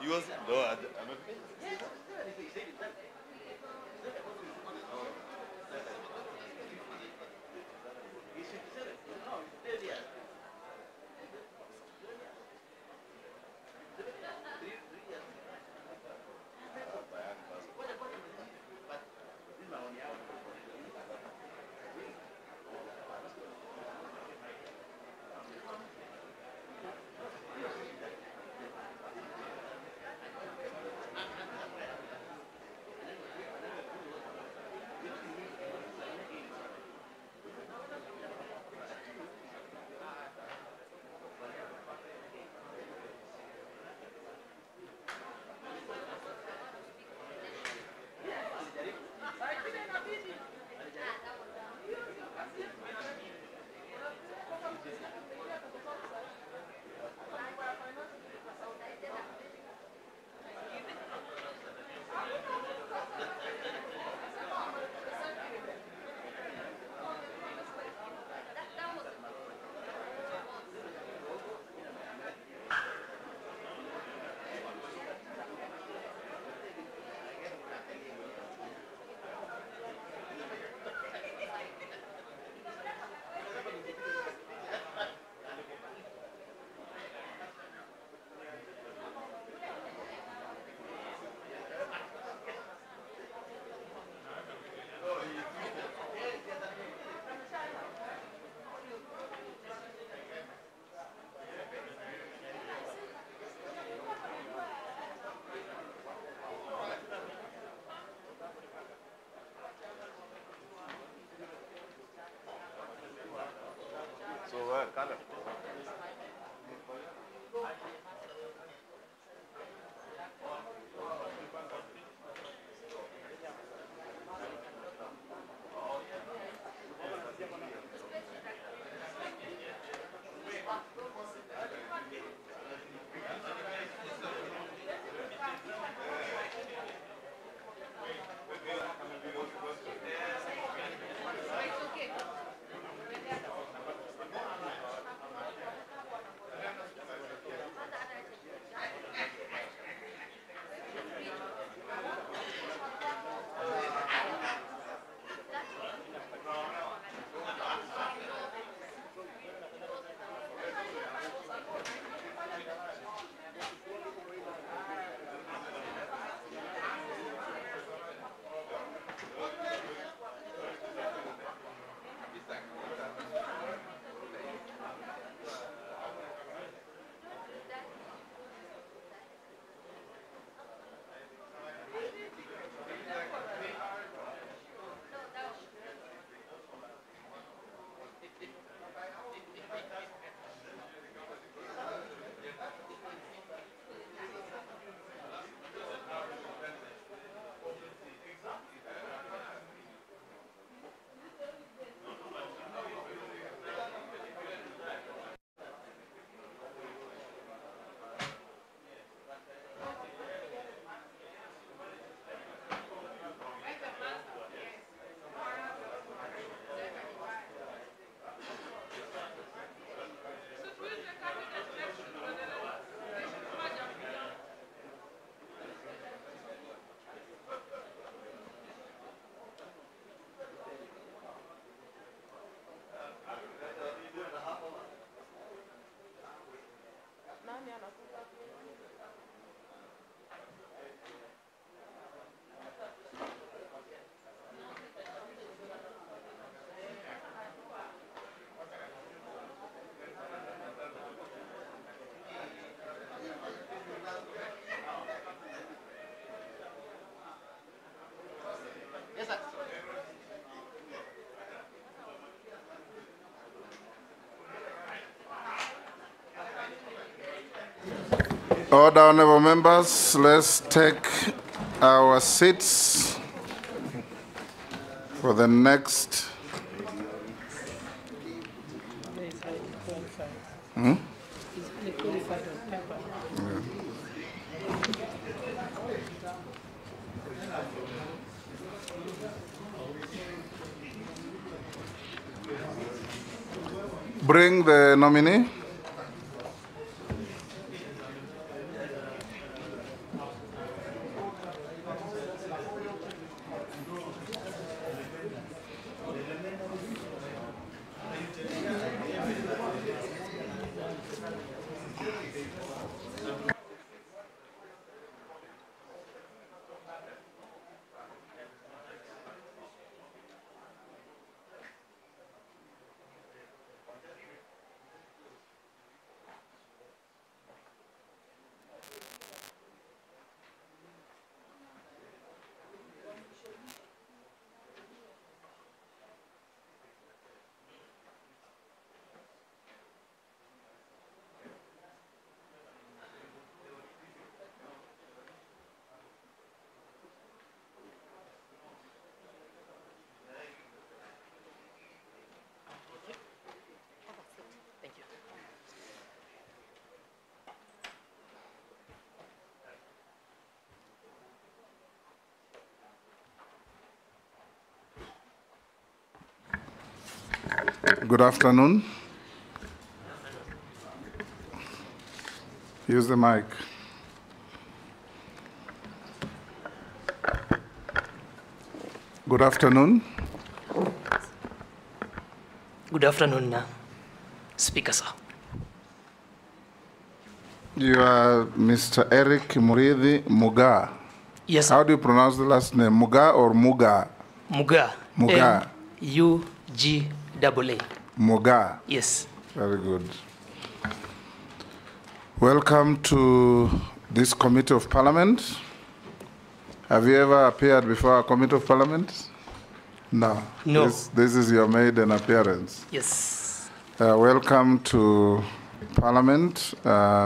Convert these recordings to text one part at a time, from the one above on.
Yours? No, I'm so color. Order, honorable members, let's take our seats for the next. Bring the nominee. Good afternoon. Use the mic. Good afternoon. Good afternoon, Speaker, sir. You are Mr. Eric Murithi Muuga. Yes, How sir. do you pronounce the last name? Muuga or Muuga? Muuga. Muuga. Muuga. Muuga. Yes. Very good. Welcome to this Committee of Parliament. Have you ever appeared before a Committee of Parliament? No. No. This is your maiden appearance. Yes. Welcome to Parliament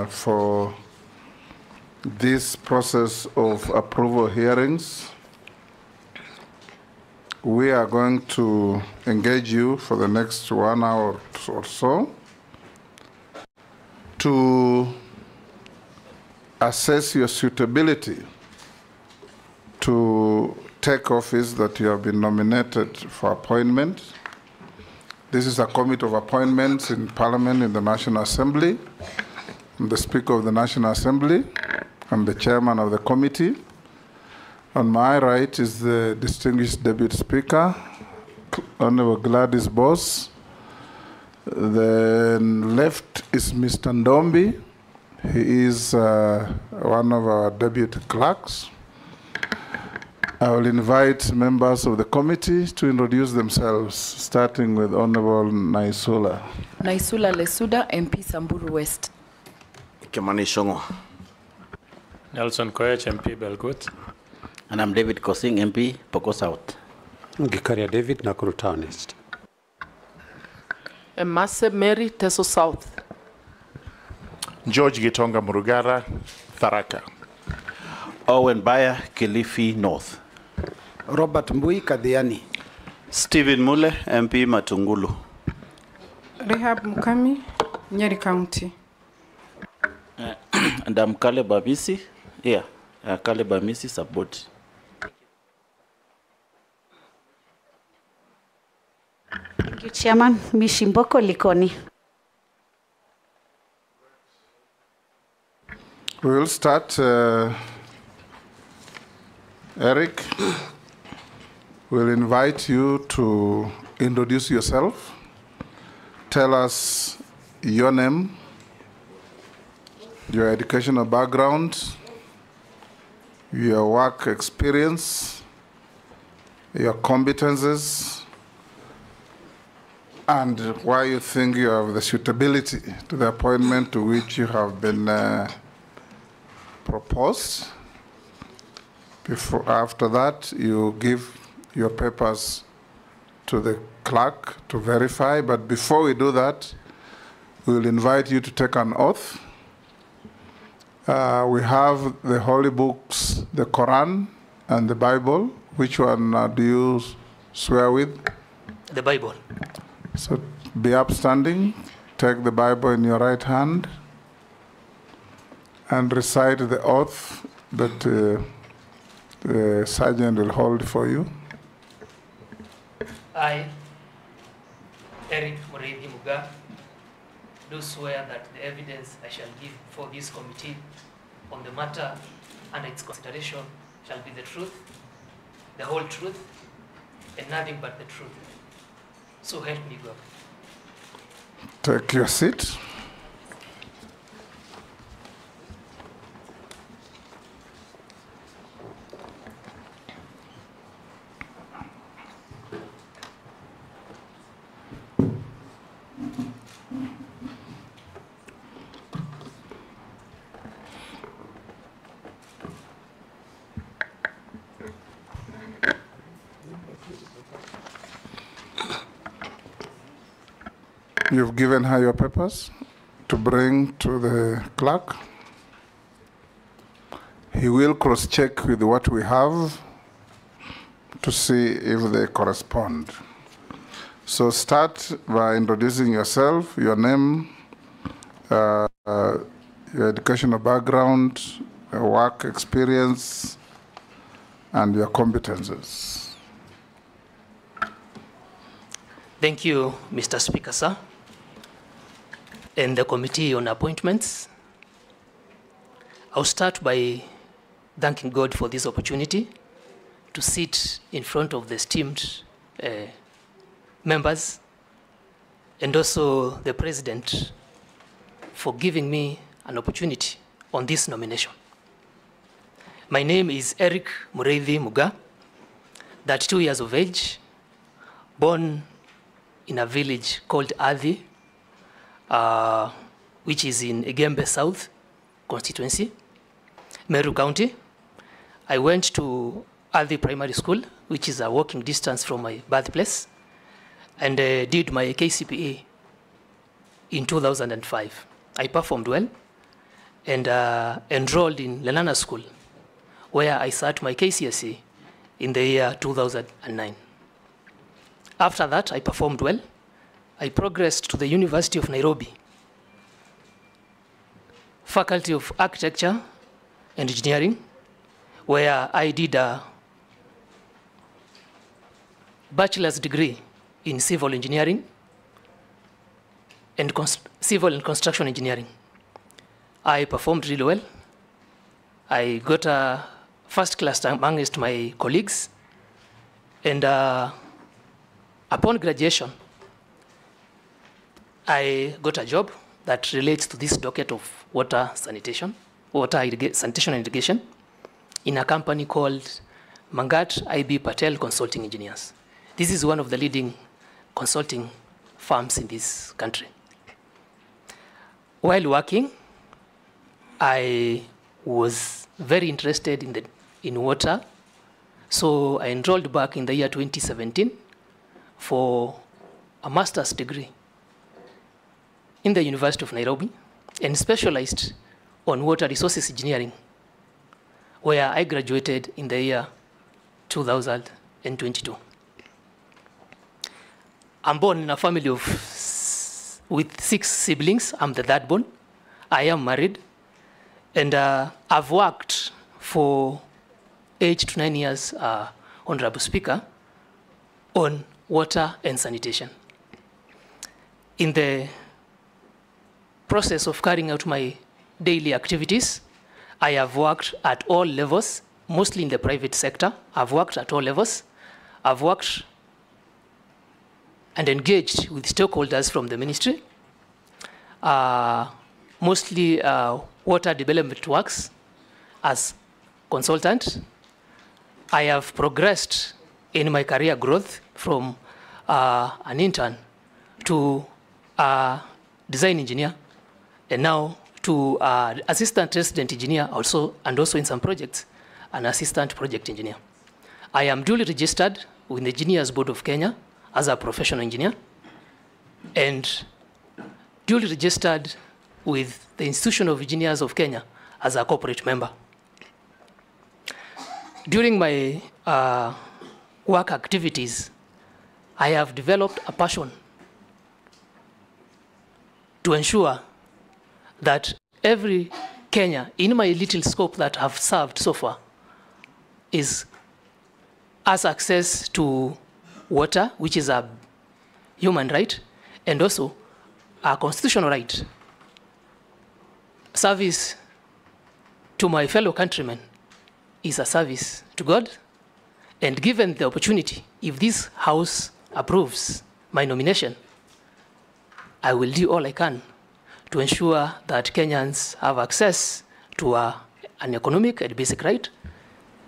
for this process of approval hearings. We are going to engage you for the next 1 hour or so to assess your suitability to take office that you have been nominated for appointment. This is a committee of appointments in Parliament in the National Assembly. I'm the Speaker of the National Assembly. I'm the chairman of the committee. On my right is the distinguished Deputy Speaker, Honorable Gladys Boss. The left is Mr. Ndombi. He is one of our deputy clerks. I will invite members of the committee to introduce themselves, starting with Honorable Naisula. Naisula Lesuda, MP Samburu West. Kimani Shongo. Nelson Koech, MP Belgut. And I'm David Kosing, MP Poko South. Gikaria David, Nakuru Town East. Emase Mary, Teso South. George Gitonga Murugara, Tharaka. Owen Baya, Kilifi North. Robert Mbui, Kadhiani. Stephen Mule, MP Matungulu. Rehab Mukami, Nyeri County. And I'm Caleb Amisi. Yeah, Caleb Amisi, Saboti. Thank you, Chairman. Mishimboko Likoni. We will start. Eric, we'll invite you to introduce yourself. Tell us your name, your educational background, your work experience, your competences, and why you think you have the suitability to the appointment to which you have been proposed. After that, you give your papers to the clerk to verify. But before we do that, we will invite you to take an oath. We have the holy books, the Quran and the Bible. Which one do you swear with? The Bible. So be upstanding. Take the Bible in your right hand and recite the oath that the sergeant will hold for you. I, Eric Murithi Muuga, do swear that the evidence I shall give for this committee on the matter and its consideration shall be the truth, the whole truth, and nothing but the truth. So help me God. Take your seat. You've given her your papers to bring to the clerk. He will cross-check with what we have to see if they correspond. So start by introducing yourself, your name, your educational background, your work experience, and your competences. Thank you, Mr. Speaker, sir, and the Committee on Appointments. I'll start by thanking God for this opportunity to sit in front of the esteemed members, and also the President for giving me an opportunity on this nomination. My name is Eric Mureithi Muuga, 32 years of age, born in a village called Athi, which is in Igembe South constituency, Meru County. I went to Athi Primary School, which is a walking distance from my birthplace, and did my KCPE in 2005. I performed well and enrolled in Lenana School, where I sat my KCSE in the year 2009. After that, I performed well. I progressed to the University of Nairobi, Faculty of Architecture and Engineering, where I did a bachelor's degree in civil engineering and civil and construction engineering. I performed really well. I got a first class amongst my colleagues, and upon graduation, I got a job that relates to this docket of sanitation and irrigation in a company called Mangat IB Patel Consulting Engineers. This is one of the leading consulting firms in this country. While working, I was very interested in water, so I enrolled back in the year 2017 for a master's degree in the University of Nairobi and specialized on water resources engineering, where I graduated in the year 2022. I'm born in a family with 6 siblings. I'm the third born. I am married, and I've worked for 8 to 9 years, Honorable Speaker, on water and sanitation. In the process of carrying out my daily activities, I have worked at all levels, mostly in the private sector. I've worked at all levels. I've worked and engaged with stakeholders from the ministry, mostly water development works as consultant. I have progressed in my career growth from an intern to a design engineer, and now to assistant resident engineer also, and also in some projects, an assistant project engineer. I am duly registered with the Engineers Board of Kenya as a professional engineer, and duly registered with the Institution of Engineers of Kenya as a corporate member. During my work activities, I have developed a passion to ensure that every Kenya, in my little scope that I've served so far, has access to water, which is a human right, and also a constitutional right. Service to my fellow countrymen is a service to God, and given the opportunity, if this House approves my nomination, I will do all I can to ensure that Kenyans have access to an economic and basic right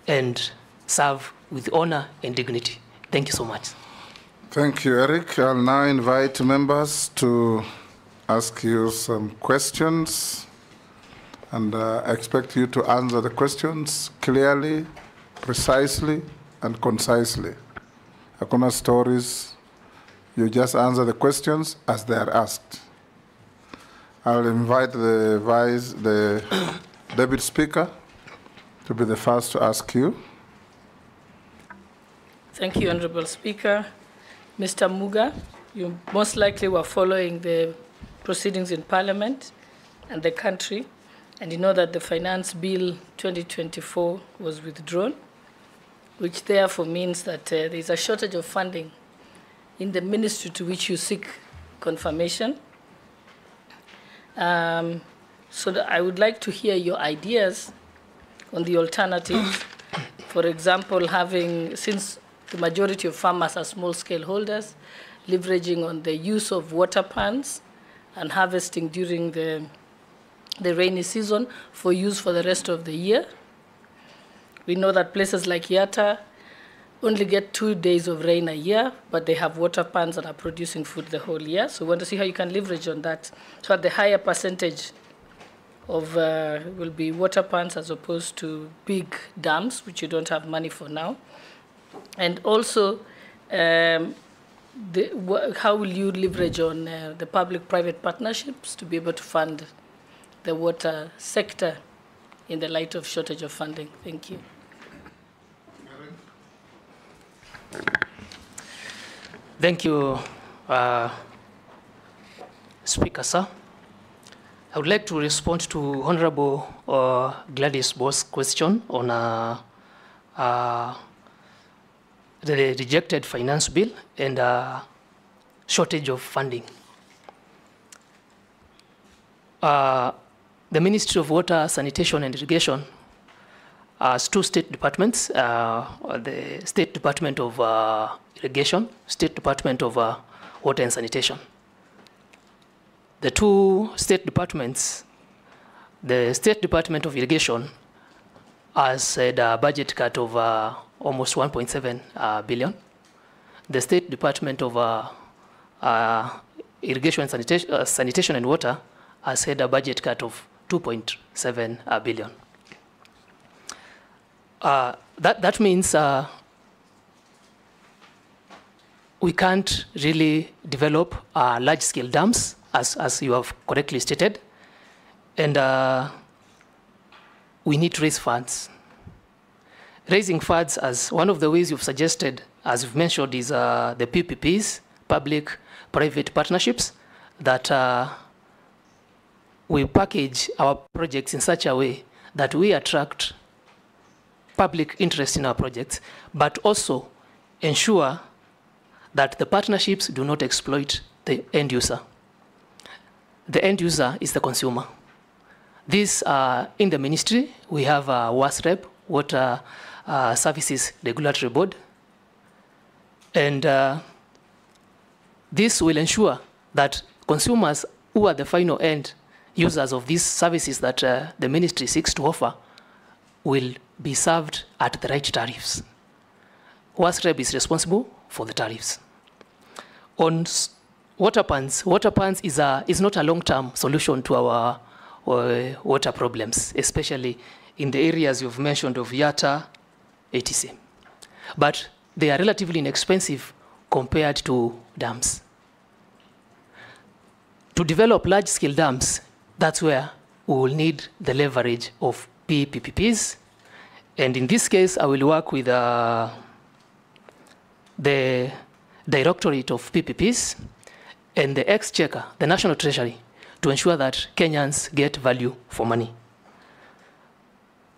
and serve with honor and dignity. Thank you so much. Thank you, Eric. I'll now invite members to ask you some questions, and I expect you to answer the questions clearly, precisely, and concisely. Hakuna stories. You just answer the questions as they are asked. I'll invite the Deputy Speaker to be the first to ask you. Thank you, Honorable Speaker. Mr. Muuga, you most likely were following the proceedings in Parliament and the country, and you know that the Finance Bill 2024 was withdrawn, which therefore means that there is a shortage of funding in the ministry to which you seek confirmation. So that I would like to hear your ideas on the alternatives. For example, since the majority of farmers are small-scale holders, leveraging on the use of water pans and harvesting during the rainy season for use for the rest of the year. We know that places like Yatta only get 2 days of rain a year, but they have water pans and are producing food the whole year. So we want to see how you can leverage on that. So the higher percentage of will be water pans as opposed to big dams, which you don't have money for now. And also, how will you leverage on the public-private partnerships to be able to fund the water sector in the light of shortage of funding? Thank you. Thank you, Speaker, sir. I would like to respond to Honorable Gladys Boss' question on the rejected finance bill and shortage of funding. The Ministry of Water, Sanitation and Irrigation has 2 state departments, the State Department of Irrigation, State Department of Water and Sanitation. The 2 state departments, the State Department of Irrigation has had a budget cut of almost 1.7 billion. The State Department of Irrigation and Sanitation and Water has had a budget cut of 2.7 billion. That means we can't really develop large-scale dams, as you have correctly stated, and we need to raise funds. Raising funds, as one of the ways you've suggested, as you've mentioned, is the PPPs, public-private partnerships, that we package our projects in such a way that we attract public interest in our projects, but also ensure that the partnerships do not exploit the end user. The end user is the consumer. This, in the ministry, we have WASREB, Water Services Regulatory Board, and this will ensure that consumers who are the final end users of these services that the ministry seeks to offer will be served at the right tariffs. WASREB is responsible for the tariffs. On water pans is not a long-term solution to our water problems, especially in the areas you've mentioned of Yatta, etc. But they are relatively inexpensive compared to dams. To develop large-scale dams, that's where we will need the leverage of PPPs. And in this case, I will work with the Directorate of PPPs and the Exchequer, the National Treasury, to ensure that Kenyans get value for money.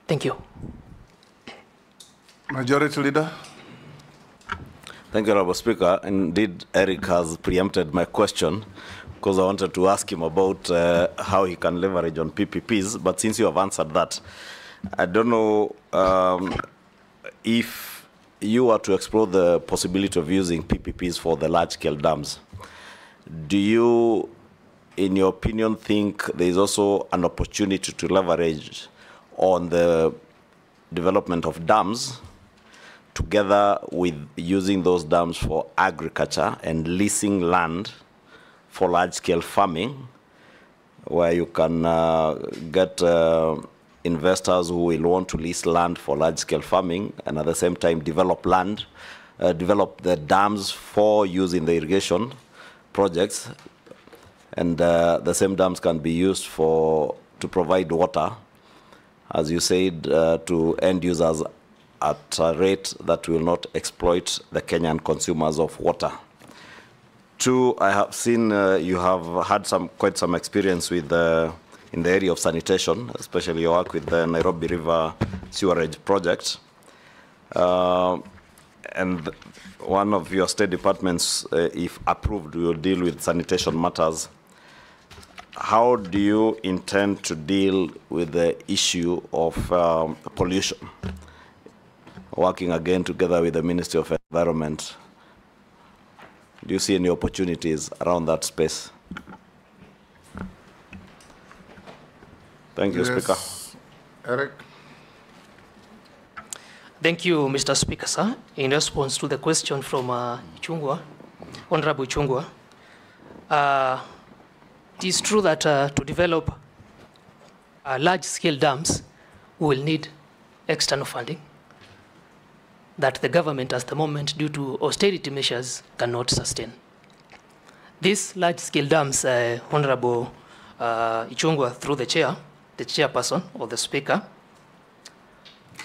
Thank you. Majority Leader. Thank you, Honorable Speaker. Indeed, Eric has preempted my question because I wanted to ask him about how he can leverage on PPPs, but since you have answered that, I don't know if you are to explore the possibility of using PPPs for the large-scale dams. Do you, in your opinion, think there is also an opportunity to leverage on the development of dams together with using those dams for agriculture and leasing land for large-scale farming, where you can get investors who will want to lease land for large-scale farming and at the same time develop the dams for use in the irrigation projects, and the same dams can be used to provide water, as you said, to end users at a rate that will not exploit the Kenyan consumers of water. Two, I have seen you have had quite some experience with in the area of sanitation, especially your work with the Nairobi River Sewerage Project. and one of your state departments, if approved, will deal with sanitation matters. How do you intend to deal with the issue of pollution? Working again together with the Ministry of Environment. Do you see any opportunities around that space? Thank you, Yes. Speaker. Eric? Thank you, Mr. Speaker, sir. In response to the question from Ichung'wah, Honorable Ichung'wah, it is true that to develop large-scale dams, we will need external funding that the government at the moment, due to austerity measures, cannot sustain. These large-scale dams, Honorable Ichung'wah, through the chairperson or the speaker,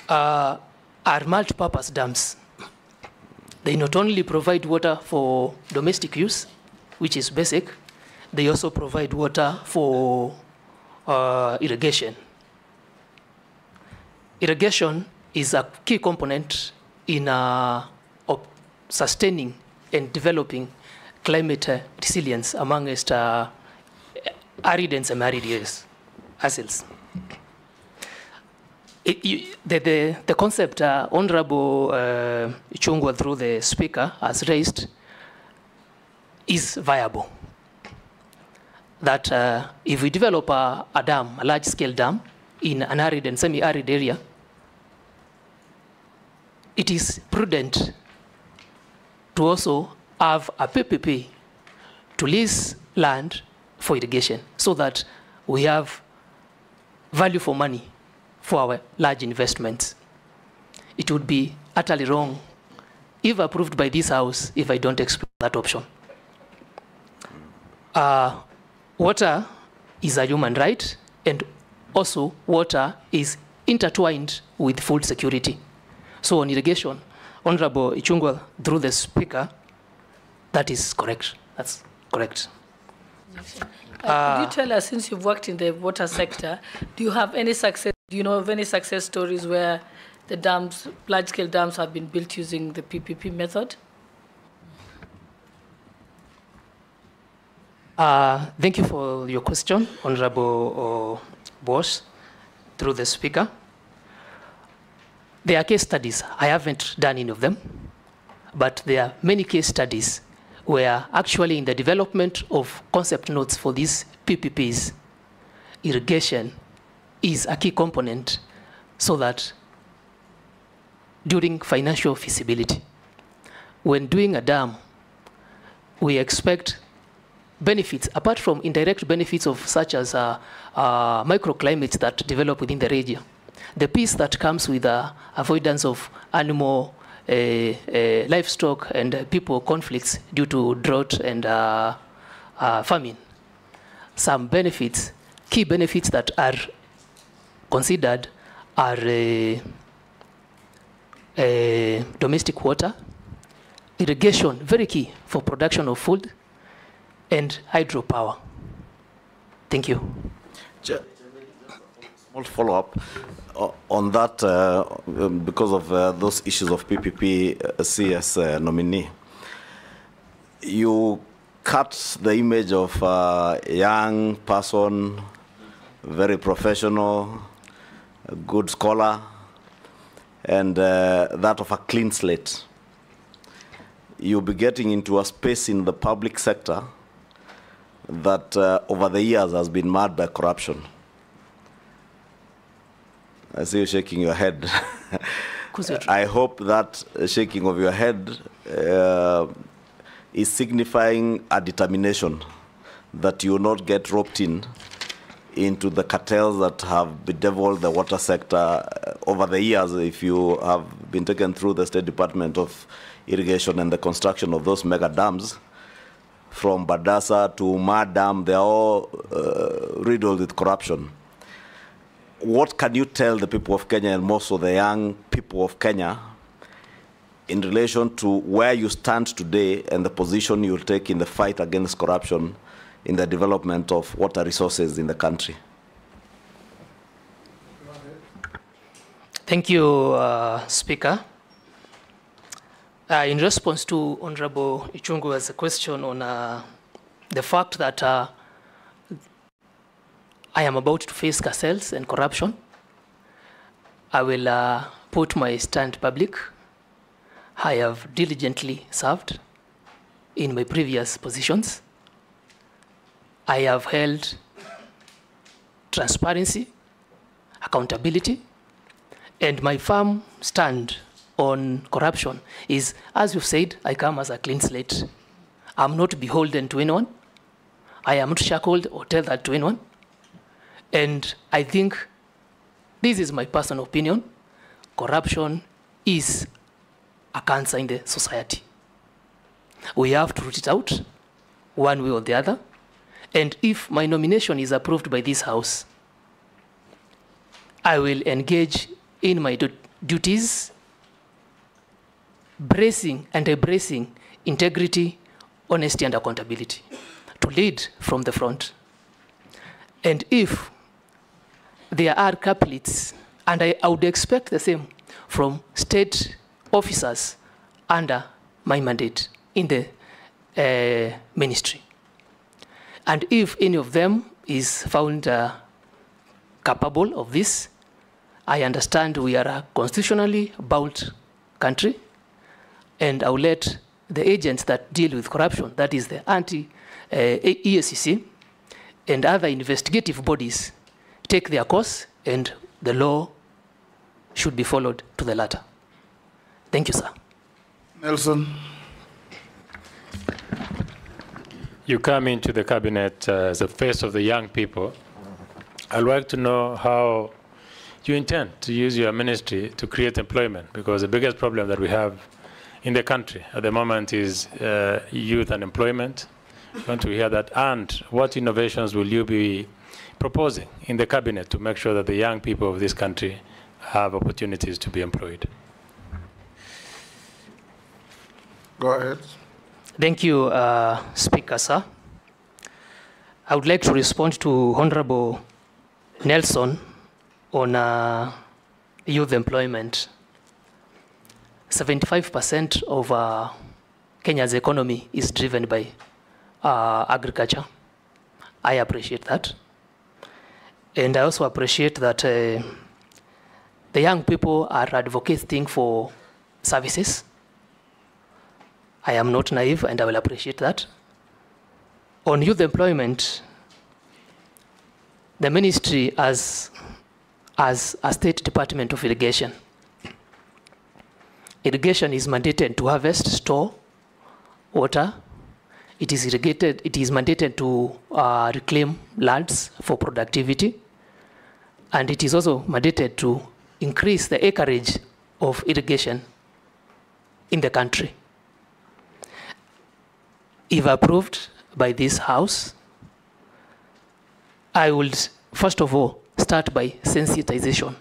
are multi-purpose dams. They not only provide water for domestic use, which is basic, they also provide water for irrigation. Irrigation is a key component in sustaining and developing climate resilience amongst arid and semi-arid areas. The concept Honorable Ichung'wah, through the speaker, has raised is viable. That if we develop a dam, a large-scale dam, in an arid and semi-arid area, it is prudent to also have a PPP to lease land for irrigation so that we have value for money for our large investments. It would be utterly wrong, if approved by this House, if I don't explore that option. Water is a human right, and also water is intertwined with food security. So on irrigation, Honorable Ichung'wah, through the speaker, that is correct. That's correct. Could you tell us, since you've worked in the water sector, do you have any success? Do you know of any success stories where the dams, large-scale dams, have been built using the PPP method? Thank you for your question, Honorable Boss, through the speaker. There are case studies. I haven't done any of them, but there are many case studies where actually in the development of concept notes for these PPPs, irrigation is a key component so that during financial feasibility, when doing a dam, we expect benefits, apart from indirect benefits of such as microclimates that develop within the region. The piece that comes with avoidance of animal, livestock, and people conflicts due to drought and famine. Some benefits, key benefits that are considered are domestic water, irrigation, very key for production of food, and hydropower. Thank you. Small follow-up on that, because of those issues of PPP CS nominee. You cut the image of a young person, very professional, a good scholar, and that of a clean slate. You'll be getting into a space in the public sector that over the years has been marred by corruption. I see you shaking your head. I hope that shaking of your head is signifying a determination that you will not get roped into the cartels that have bedeviled the water sector over the years. If you have been taken through the State Department of Irrigation and the construction of those mega dams, from Badasa to Ma Dam, they are all riddled with corruption. What can you tell the people of Kenya, and more so the young people of Kenya, in relation to where you stand today and the position you will take in the fight against corruption in the development of water resources in the country? Thank you, Speaker. In response to Honorable Ichungu's question on the fact that I am about to face carcels and corruption, I will put my stand public. I have diligently served in my previous positions. I have held transparency, accountability, and my firm stand on corruption is, as you've said, I come as a clean slate. I'm not beholden to anyone. I am not shackled or tethered to anyone. And I think this is my personal opinion. Corruption is a cancer in the society. We have to root it out one way or the other. And if my nomination is approved by this House, I will engage in my duties, bracing and embracing integrity, honesty, and accountability to lead from the front. And if there are couplets, and I would expect the same from state officers under my mandate in the ministry. And if any of them is found capable of this, I understand we are a constitutionally bound country, and I will let the agents that deal with corruption, that is the EACC, and other investigative bodies, take their course, and the law should be followed to the letter. Thank you, sir. Nelson. You come into the cabinet as the face of the young people. I'd like to know how you intend to use your ministry to create employment, because the biggest problem that we have in the country at the moment is youth unemployment. I want to hear that. And what innovations will you be proposing in the cabinet to make sure that the young people of this country have opportunities to be employed? Go ahead. Thank you, Speaker, sir. I would like to respond to Honorable Nelson on youth employment. 75% of Kenya's economy is driven by agriculture. I appreciate that. And I also appreciate that the young people are advocating for services. I am not naive, and I will appreciate that. On youth employment, the ministry as a State Department of Irrigation. Irrigation is mandated to harvest, store water. It is mandated to reclaim lands for productivity. And it is also mandated to increase the acreage of irrigation in the country. If approved by this House, I would, first of all, start by sensitization.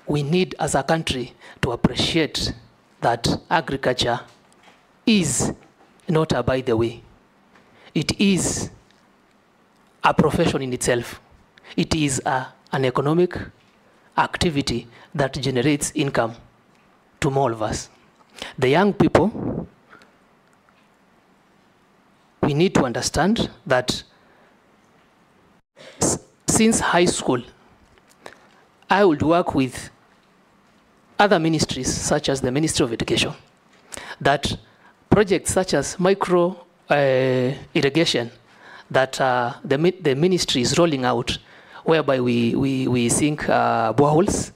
We need, as a country, to appreciate that agriculture is not a by the way. It is a profession in itself. It is an economic activity that generates income to all of us. The young people, we need to understand that since high school, I would work with other ministries, such as the Ministry of Education, that projects such as micro irrigation that the ministry is rolling out, whereby we sink boreholes,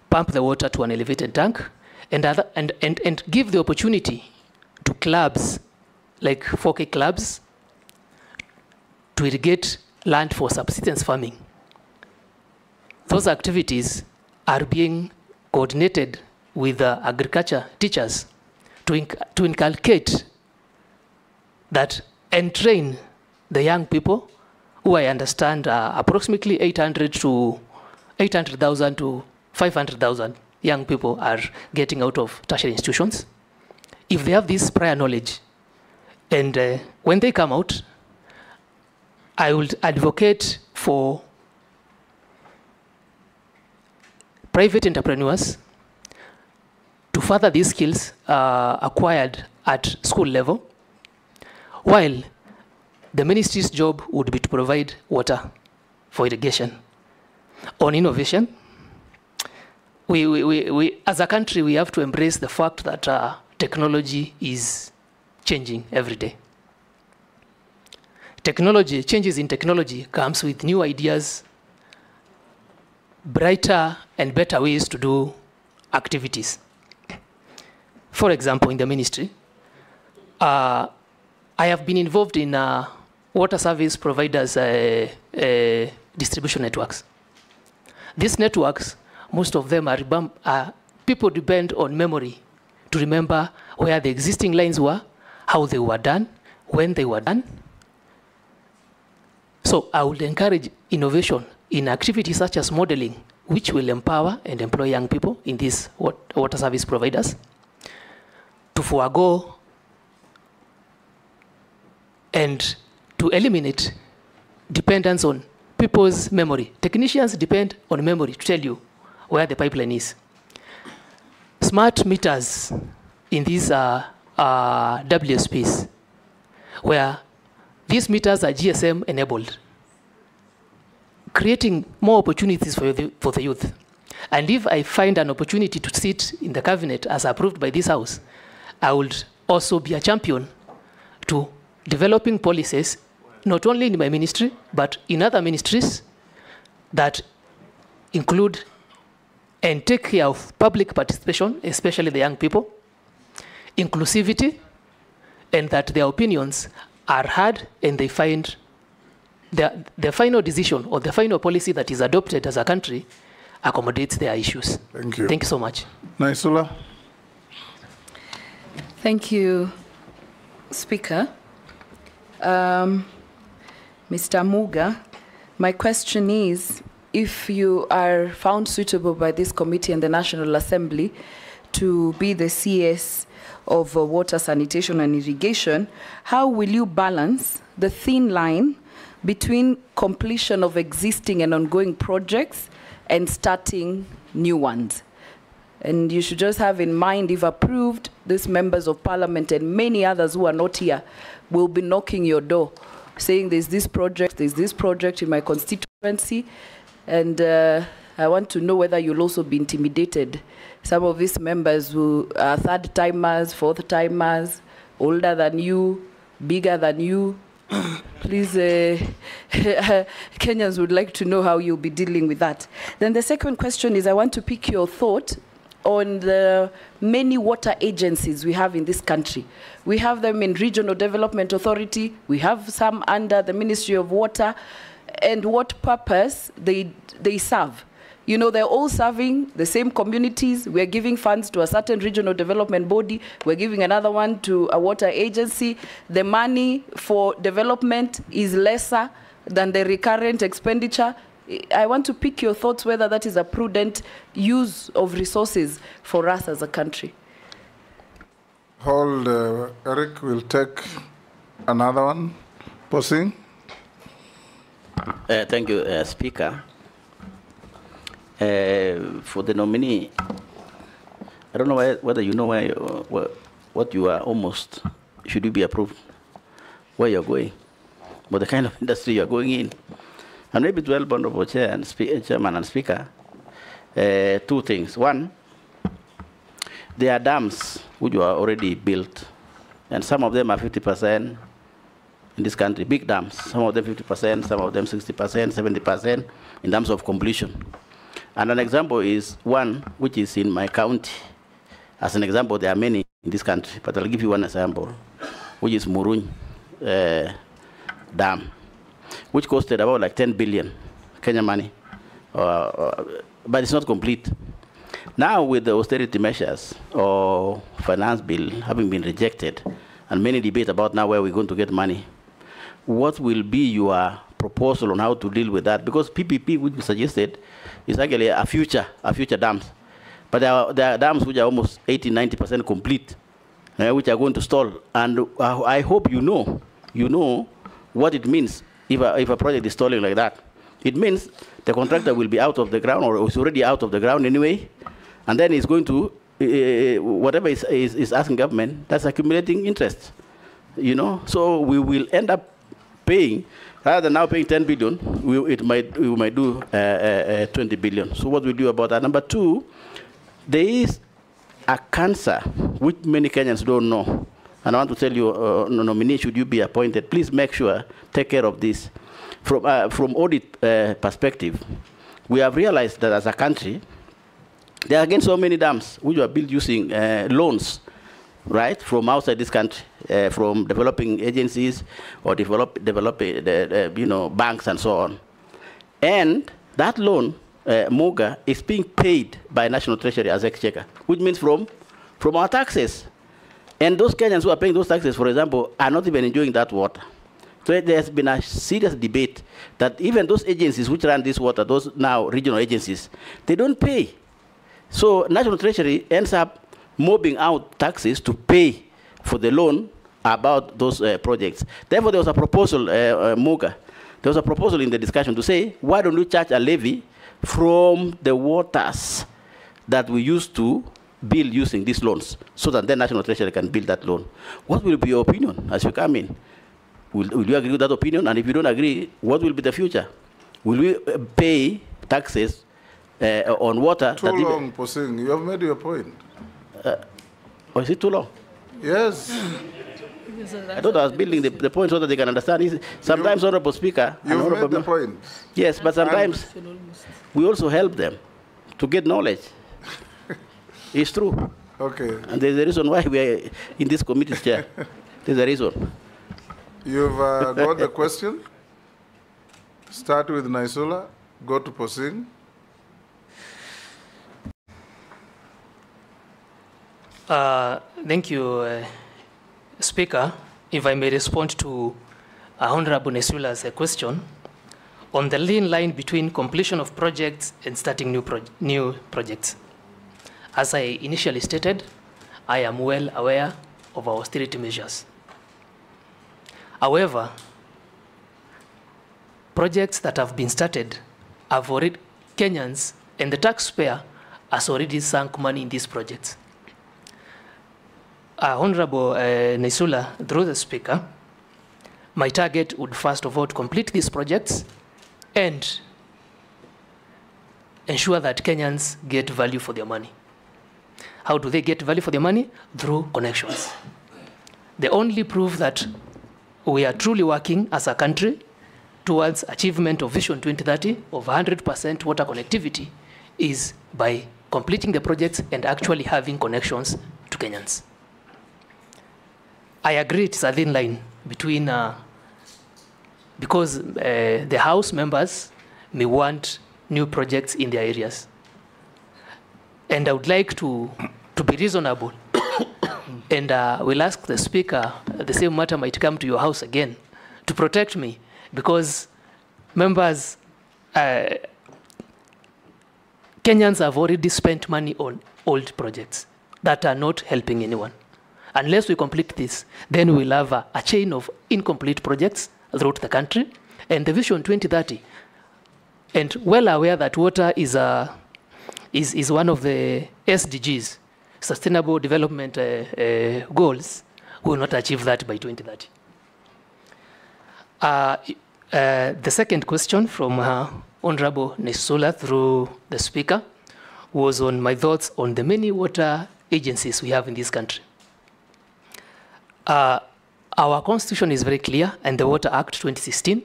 pump the water to an elevated tank, and give the opportunity to clubs, like 4K clubs, to irrigate land for subsistence farming. Those activities are being coordinated with agriculture teachers to inculcate that and train the young people, who I understand approximately 800,000 to 500,000 young people are getting out of tertiary institutions. If they have this prior knowledge, and when they come out, I would advocate for private entrepreneurs to further these skills acquired at school level, while the ministry's job would be to provide water for irrigation. On innovation, we as a country, we have to embrace the fact that technology is changing every day. Changes in technology comes with new ideas, brighter and better ways to do activities. For example, in the ministry, I have been involved in water service providers distribution networks. These networks, most of them are people depend on memory to remember where the existing lines were, how they were done, when they were done. So I would encourage innovation in activities such as modeling, which will empower and employ young people in these water service providers to forego and to eliminate dependence on people's memory. Technicians depend on memory to tell you where the pipeline is. Smart meters in these WSPs, where these meters are GSM enabled, creating more opportunities for the youth. And if I find an opportunity to sit in the cabinet as approved by this house, I would also be a champion to developing policies, not only in my ministry, but in other ministries that include and take care of public participation, especially the young people, inclusivity, and that their opinions are heard and they find the final decision or the final policy that is adopted as a country accommodates their issues. Thank you. Thank you so much. Naisula. Thank you, Speaker. Mr. Muuga, my question is, if you are found suitable by this committee and the National Assembly to be the CS of water, sanitation and irrigation, how will you balance the thin line between completion of existing and ongoing projects and starting new ones? And you should just have in mind, if approved, these members of parliament and many others who are not here will be knocking your door, saying there's this project in my constituency, and I want to know whether you'll also be intimidated. Some of these members who are third-timers, fourth-timers, older than you, bigger than you, please, Kenyans would like to know how you'll be dealing with that. Then the second question is, I want to pick your thought on the many water agencies we have in this country. We have them in Regional Development Authority, we have some under the Ministry of Water, and what purpose they serve. You know, they're all serving the same communities. We're giving funds to a certain regional development body. We're giving another one to a water agency. The money for development is lesser than the recurrent expenditure. I want to pick your thoughts whether that is a prudent use of resources for us as a country. Hold, Eric will take another one. Posing. Thank you, Speaker. For the nominee, I don't know whether you know what you are almost, should you be approved, where you're going, but the kind of industry you're going in. And maybe to help Honorable Chairman and Speaker, two things. One, there are dams which are already built, and some of them are 50% in this country, big dams. Some of them 50%, some of them 60%, 70% in terms of completion. And an example is one which is in my county. As an example, there are many in this country, but I'll give you one example, which is Muruny Dam, which costed about like 10 billion Kenya money, but it's not complete. Now with the austerity measures or finance bill having been rejected, and many debate about now where we're going to get money, what will be your proposal on how to deal with that? Because PPP, which we suggested, is actually a future dams. But there are dams which are almost 80–90% complete, which are going to stall. And I hope you know what it means if a project is stalling like that. It means the contractor will be out of the ground, or is already out of the ground anyway, and then he's going to whatever is asking government, that's accumulating interest. You know, so we will end up paying, rather than now paying 10 billion, we might do 20 billion. So what we do about that? Number two, there is a cancer which many Kenyans don't know. And I want to tell you, nominee, should you be appointed, please make sure, take care of this. From audit perspective, we have realized that as a country, there are again so many dams which were built using loans, right, from outside this country, from developing agencies or developing banks and so on. And that loan, Muuga, is being paid by National Treasury as exchequer, which means from our taxes. And those Kenyans who are paying those taxes, for example, are not even enjoying that water. So there's been a serious debate that even those agencies which run this water, those now regional agencies, they don't pay. So National Treasury ends up mobbing out taxes to pay for the loan about those projects. Therefore, there was a proposal, Muuga, there was a proposal in the discussion to say, why don't we charge a levy from the waters that we used to build using these loans, so that the National Treasury can build that loan. What will be your opinion as you come in? Will you agree with that opinion? And if you don't agree, what will be the future? Will we pay taxes on water? Too long, Posing. You have made your point. Or is it too long? Yes. I thought I was building the point so that they can understand. Sometimes, Honorable Speaker... You've made the point. Yes, but sometimes we also help them to get knowledge. It's true. Okay. And there's a reason why we are in this committee's chair. There's a reason. You've got the question. Start with Naisula, go to Posing. Thank you, Speaker. If I may respond to Honorable Naisula's question, on the lean line between completion of projects and starting new projects. As I initially stated, I am well aware of our austerity measures. However, projects that have been started have already, Kenyans and the taxpayer has already sunk money in these projects. Honorable Naisula, through the Speaker, my target would first of all to complete these projects and ensure that Kenyans get value for their money. How do they get value for their money? Through connections. The only proof that we are truly working as a country towards achievement of Vision 2030 of 100% water connectivity is by completing the projects and actually having connections to Kenyans. I agree it's a thin line between, because the House members may want new projects in their areas. And I would like to be reasonable. And we'll ask the Speaker, the same matter might come to your House again, to protect me, because members, Kenyans have already spent money on old projects that are not helping anyone. Unless we complete this, then we'll have a chain of incomplete projects throughout the country. And the Vision 2030, and well aware that water is one of the SDGs, Sustainable Development Goals, we will not achieve that by 2030. The second question from Honorable Naisula through the Speaker was on my thoughts on the many water agencies we have in this country. Our constitution is very clear, and the Water Act 2016,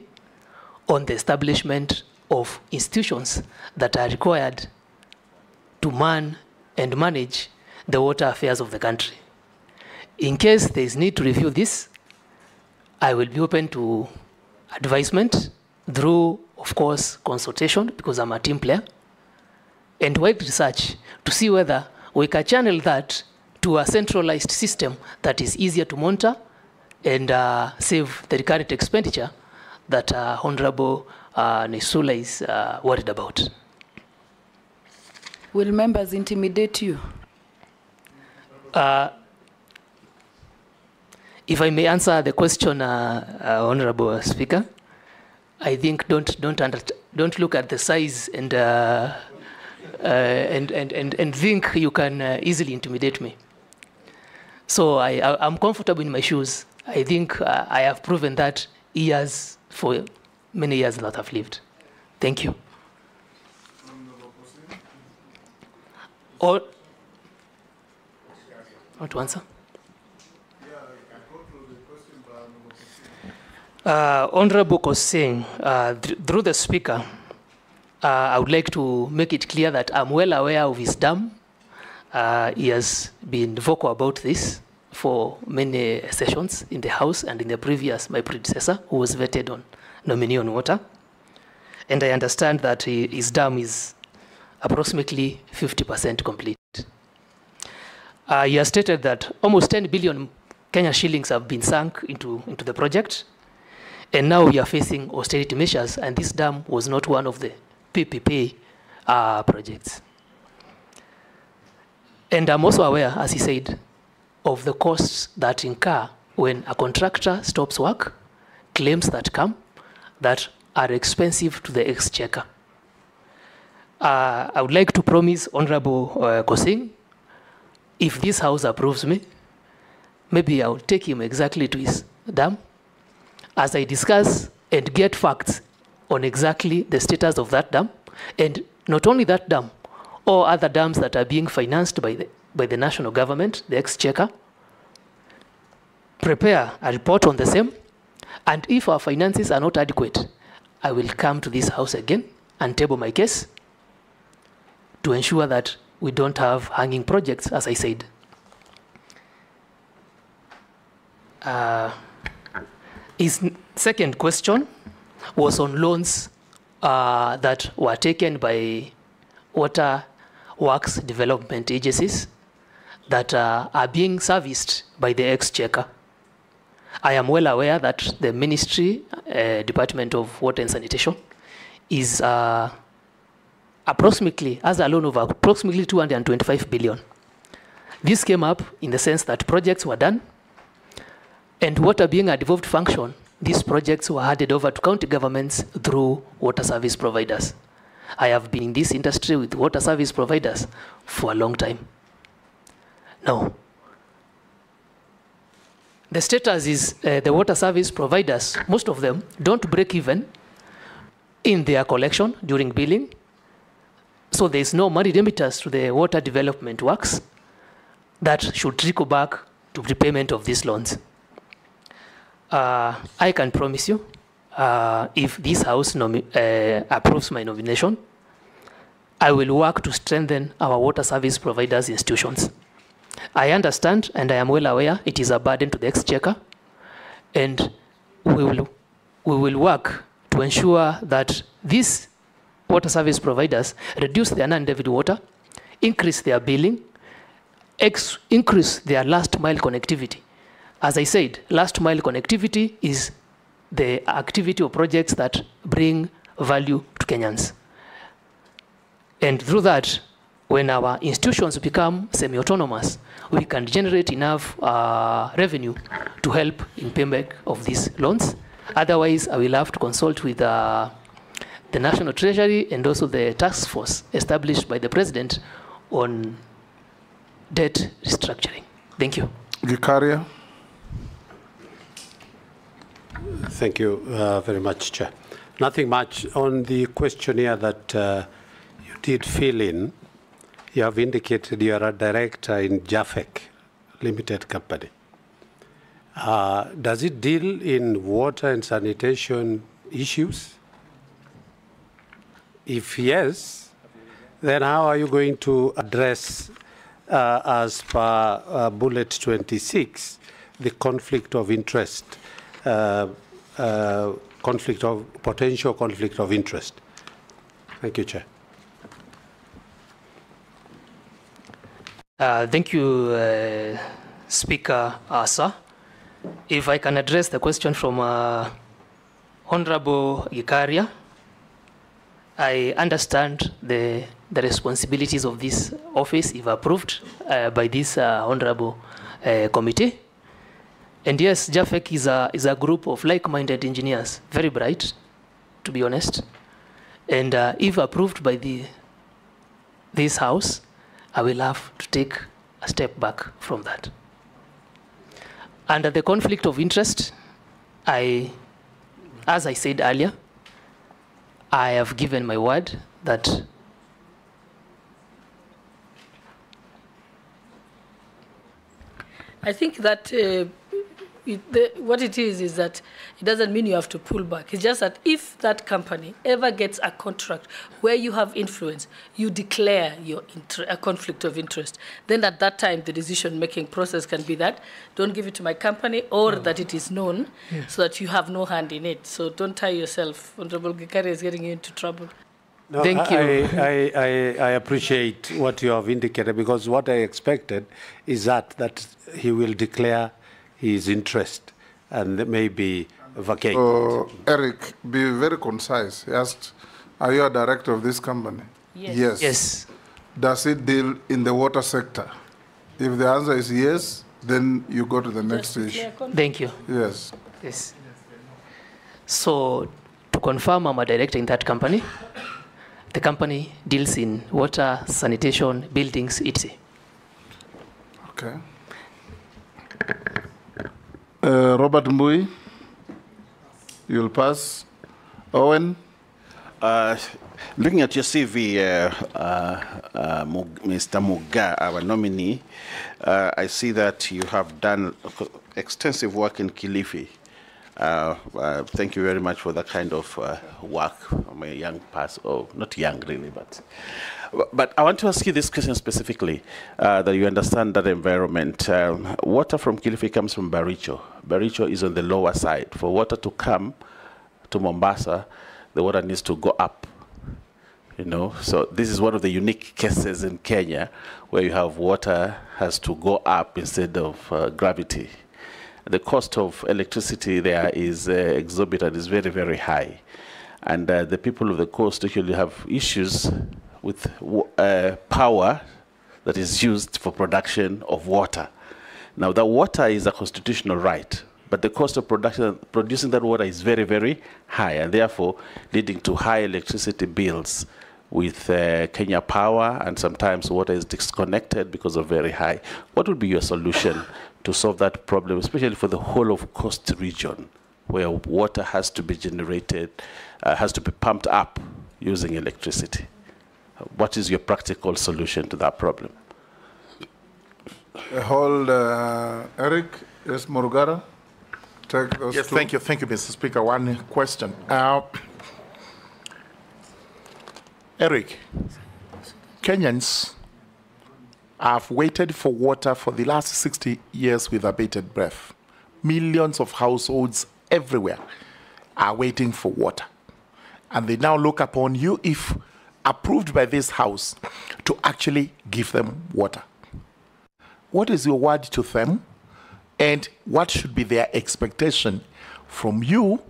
on the establishment of institutions that are required to man and manage the water affairs of the country. In case there is need to review this, I will be open to advisement through, of course, consultation, because I'm a team player, and wide research to see whether we can channel that to a centralized system that is easier to monitor and save the recurrent expenditure that Honorable Naisula is worried about. Will members intimidate you? If I may answer the question, Honorable Speaker, I think don't look at the size and and think you can easily intimidate me. So I'm comfortable in my shoes. I think I have proven that for many years that I've lived. Thank you. Or, want to answer? Honorable Kosing, through the Speaker, I would like to make it clear that I'm well aware of his dam. He has been vocal about this for many sessions in the House and in the previous, my predecessor, who was vetted on nominee on water. And I understand that his dam is approximately 50% complete. He has stated that almost 10 billion Kenya shillings have been sunk into the project. And now we are facing austerity measures, and this dam was not one of the PPP projects. And I'm also aware, as he said, of the costs that incur when a contractor stops work, claims that come, that are expensive to the exchequer. I would like to promise Honorable Kosing, if this House approves me, maybe I'll take him exactly to his dam, as I discuss and get facts on exactly the status of that dam, and not only that dam, or other dams that are being financed by the national government, the exchequer, prepare a report on the same, and if our finances are not adequate, I will come to this House again and table my case to ensure that we don't have hanging projects, as I said. His second question was on loans that were taken by water works development agencies that are being serviced by the exchequer. I am well aware that the Ministry, Department of Water and Sanitation, is approximately, has a loan of approximately 225 billion. This came up in the sense that projects were done, and water being a devolved function, these projects were handed over to county governments through water service providers. I have been in this industry with water service providers for a long time. Now, the status is the water service providers, most of them don't break even in their collection during billing. So there's no money remittance to the water development works that should trickle back to repayment of these loans. I can promise you, if this House approves my nomination, I will work to strengthen our water service providers' institutions. I understand, and I am well aware, it is a burden to the exchequer, and we will work to ensure that these water service providers reduce their non-debit water, increase their billing, increase their last mile connectivity. As I said, last mile connectivity is the activity or projects that bring value to Kenyans. And through that, when our institutions become semi-autonomous, we can generate enough revenue to help in payment of these loans. Otherwise, I will have to consult with the National Treasury and also the task force established by the President on debt restructuring. Thank you. Gikaria. Thank you very much, Chair. Nothing much on the questionnaire that you did fill in. You have indicated you are a director in JAFEC Limited Company. Does it deal in water and sanitation issues? If yes, then how are you going to address, as per bullet 26, the conflict of interest, potential conflict of interest? Thank you, Chair. Thank you, Speaker sir. If I can address the question from Honorable Gikaria, I understand the responsibilities of this office if approved by this honorable committee. And yes, JAFEC is a group of like-minded engineers, very bright, to be honest. And if approved by the this house, I will have to take a step back from that. Under the conflict of interest, as I said earlier, I have given my word that I think that what it is that it doesn't mean you have to pull back. It's just that if that company ever gets a contract where you have influence, you declare a conflict of interest. Then at that time, the decision-making process can be that, don't give it to my company, or that it is known, so that you have no hand in it. So don't tie yourself. Honorable Gikari is getting you into trouble. No, Thank you. I appreciate what you have indicated, because what I expected is that he will declare his interest and maybe vacate. So, Eric, be very concise. He asked, are you a director of this company? Yes. yes. Does it deal in the water sector? If the answer is yes, then you go to the next issue. Thank you. Yes. Yes. So to confirm, I'm a director in that company. The company deals in water, sanitation, buildings, etc. Okay. Robert Mbui, you'll pass. Owen? Looking at your CV, Mr. Muuga, our nominee, I see that you have done extensive work in Kilifi. Thank you very much for that kind of work. I'm a young person, not young really, but I want to ask you this question specifically, that you understand that environment. Water from Kilifi comes from Baricho. Baricho is on the lower side. For water to come to Mombasa, the water needs to go up. So this is one of the unique cases in Kenya where you have water has to go up instead of gravity. The cost of electricity there is exorbitant, is very, very high. And the people of the coast actually have issues with power that is used for production of water. Now, the water is a constitutional right, but the cost of producing that water is very, very high, and therefore leading to high electricity bills with Kenya Power, and sometimes water is disconnected because of very high. What would be your solution to solve that problem, especially for the whole of coast region, where water has to be generated, has to be pumped up using electricity? What is your practical solution to that problem? Hold, Eric, yes, Murugara. Take those Yes, two. thank you, Mr. Speaker. One question. Eric, Kenyans have waited for water for the last 60 years with abated breath. Millions of households everywhere are waiting for water. And they now look upon you, if approved by this House, to actually give them water. What is your word to them? And what should be their expectation from you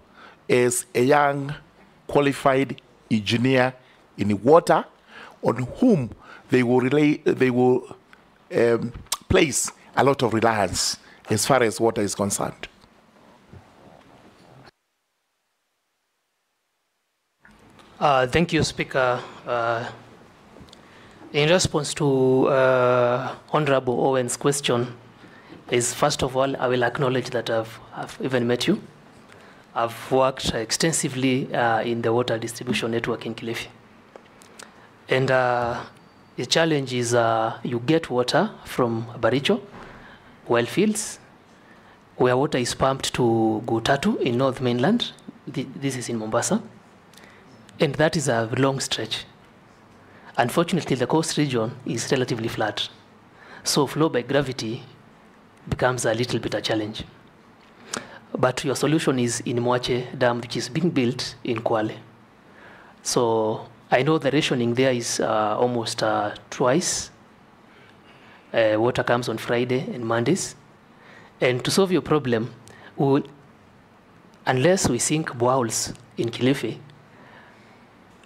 as a young, qualified engineer in water, on whom they will place a lot of reliance as far as water is concerned? Thank you, Speaker. In response to Honorable Owen's question, first of all, I will acknowledge that I've even met you. I've worked extensively in the water distribution network in Kilifi. And the challenge is you get water from Baricho, well fields, where water is pumped to Gutatu in North Mainland. This is in Mombasa. And that is a long stretch. Unfortunately, the coast region is relatively flat. So flow by gravity becomes a little bit a challenge. But your solution is in Mwache Dam, which is being built in Kwale. So I know the rationing there is almost twice. Water comes on Friday and Mondays. And to solve your problem, unless we sink boreholes in Kilifi,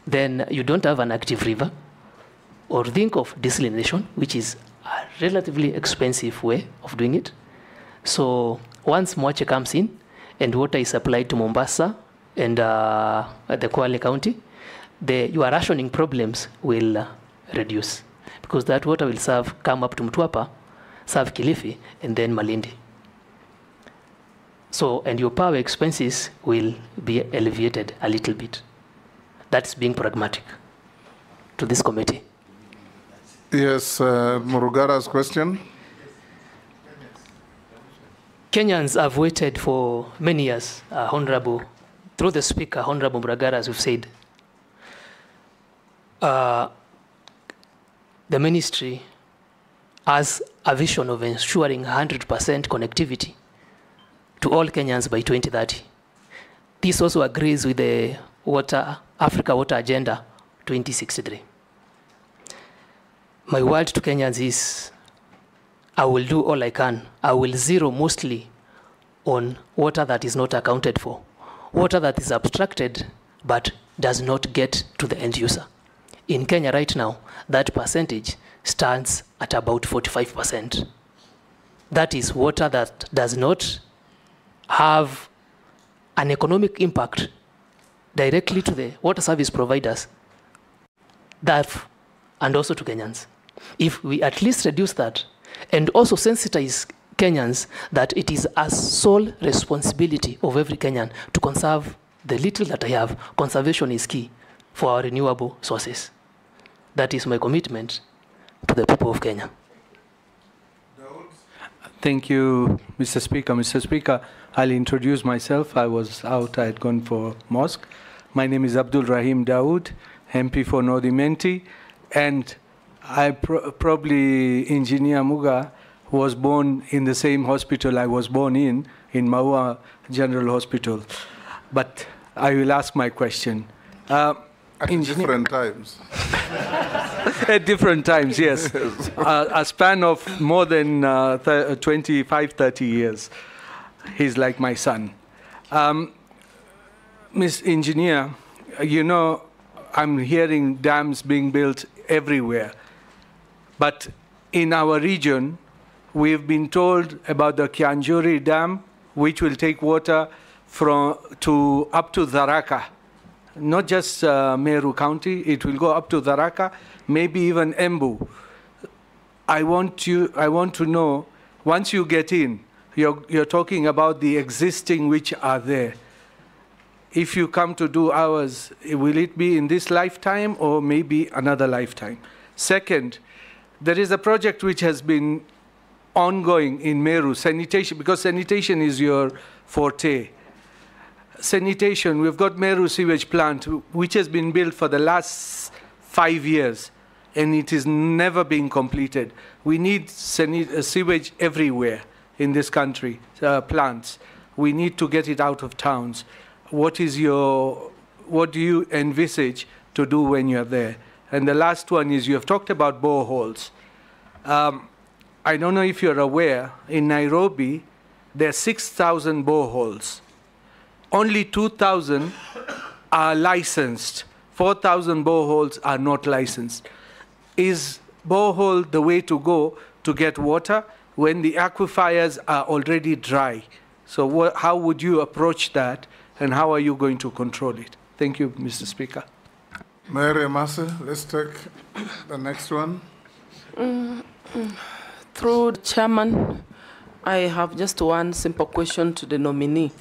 then you don't have an active river, or think of desalination, which is a relatively expensive way of doing it. So once Mwache comes in and water is supplied to Mombasa and the Kwale County, your rationing problems will reduce. because that water will come up to Mtwapa, serve Kilifi, and then Malindi. So, and your power expenses will be alleviated a little bit. That's being pragmatic to this committee. Yes, Murugara's question. Kenyans have waited for many years, Honorable, through the Speaker, Honorable Murugara, as we've said. The ministry has a vision of ensuring 100% connectivity to all Kenyans by 2030. This also agrees with the Africa Water Agenda 2063. My word to Kenyans is, I will do all I can. I will zero mostly on water that is not accounted for, water that is abstracted but does not get to the end user. In Kenya right now, that percentage stands at about 45%. That is water that does not have an economic impact directly to the water service providers, and also to Kenyans. If we at least reduce that, and also sensitize Kenyans that it is a sole responsibility of every Kenyan to conserve the little that I have. Conservation is key for our renewable sources. That is my commitment to the people of Kenya. Thank you, Mr. Speaker. Mr. Speaker, I'll introduce myself. I was out, I had gone for mosque. My name is Abdul Rahim Dawood, MP for Nominee, and I probably, Engineer Muuga was born in the same hospital I was born in Maua General Hospital. But I will ask my question. At different times. At different times, yes. A span of more than 25, 30 years. He's like my son. Ms. Engineer, you know, I'm hearing dams being built everywhere. But in our region, we've been told about the Kianjuri Dam, which will take water up to Tharaka. Not just Meru County, it will go up to Tharaka, maybe even Embu. I want to know, once you get in, you're talking about the existing which are there. If you come to do ours, will it be in this lifetime or maybe another lifetime? Second, there is a project which has been ongoing in Meru, sanitation, because sanitation is your forte. Sanitation, we've got Meru sewage plant, which has been built for the last 5 years, and it is never being completed. We need sewage everywhere in this country, plants. We need to get it out of towns. What do you envisage to do when you're there? And the last one is, you have talked about boreholes. I don't know if you're aware, in Nairobi, there are 6,000 boreholes. Only 2,000 are licensed. 4,000 boreholes are not licensed. Is borehole the way to go to get water when the aquifers are already dry? So how would you approach that, and how are you going to control it? Thank you, Mr. Speaker. Mary Amasa, let's take the next one. Through the chairman, I have just one simple question to the nominee.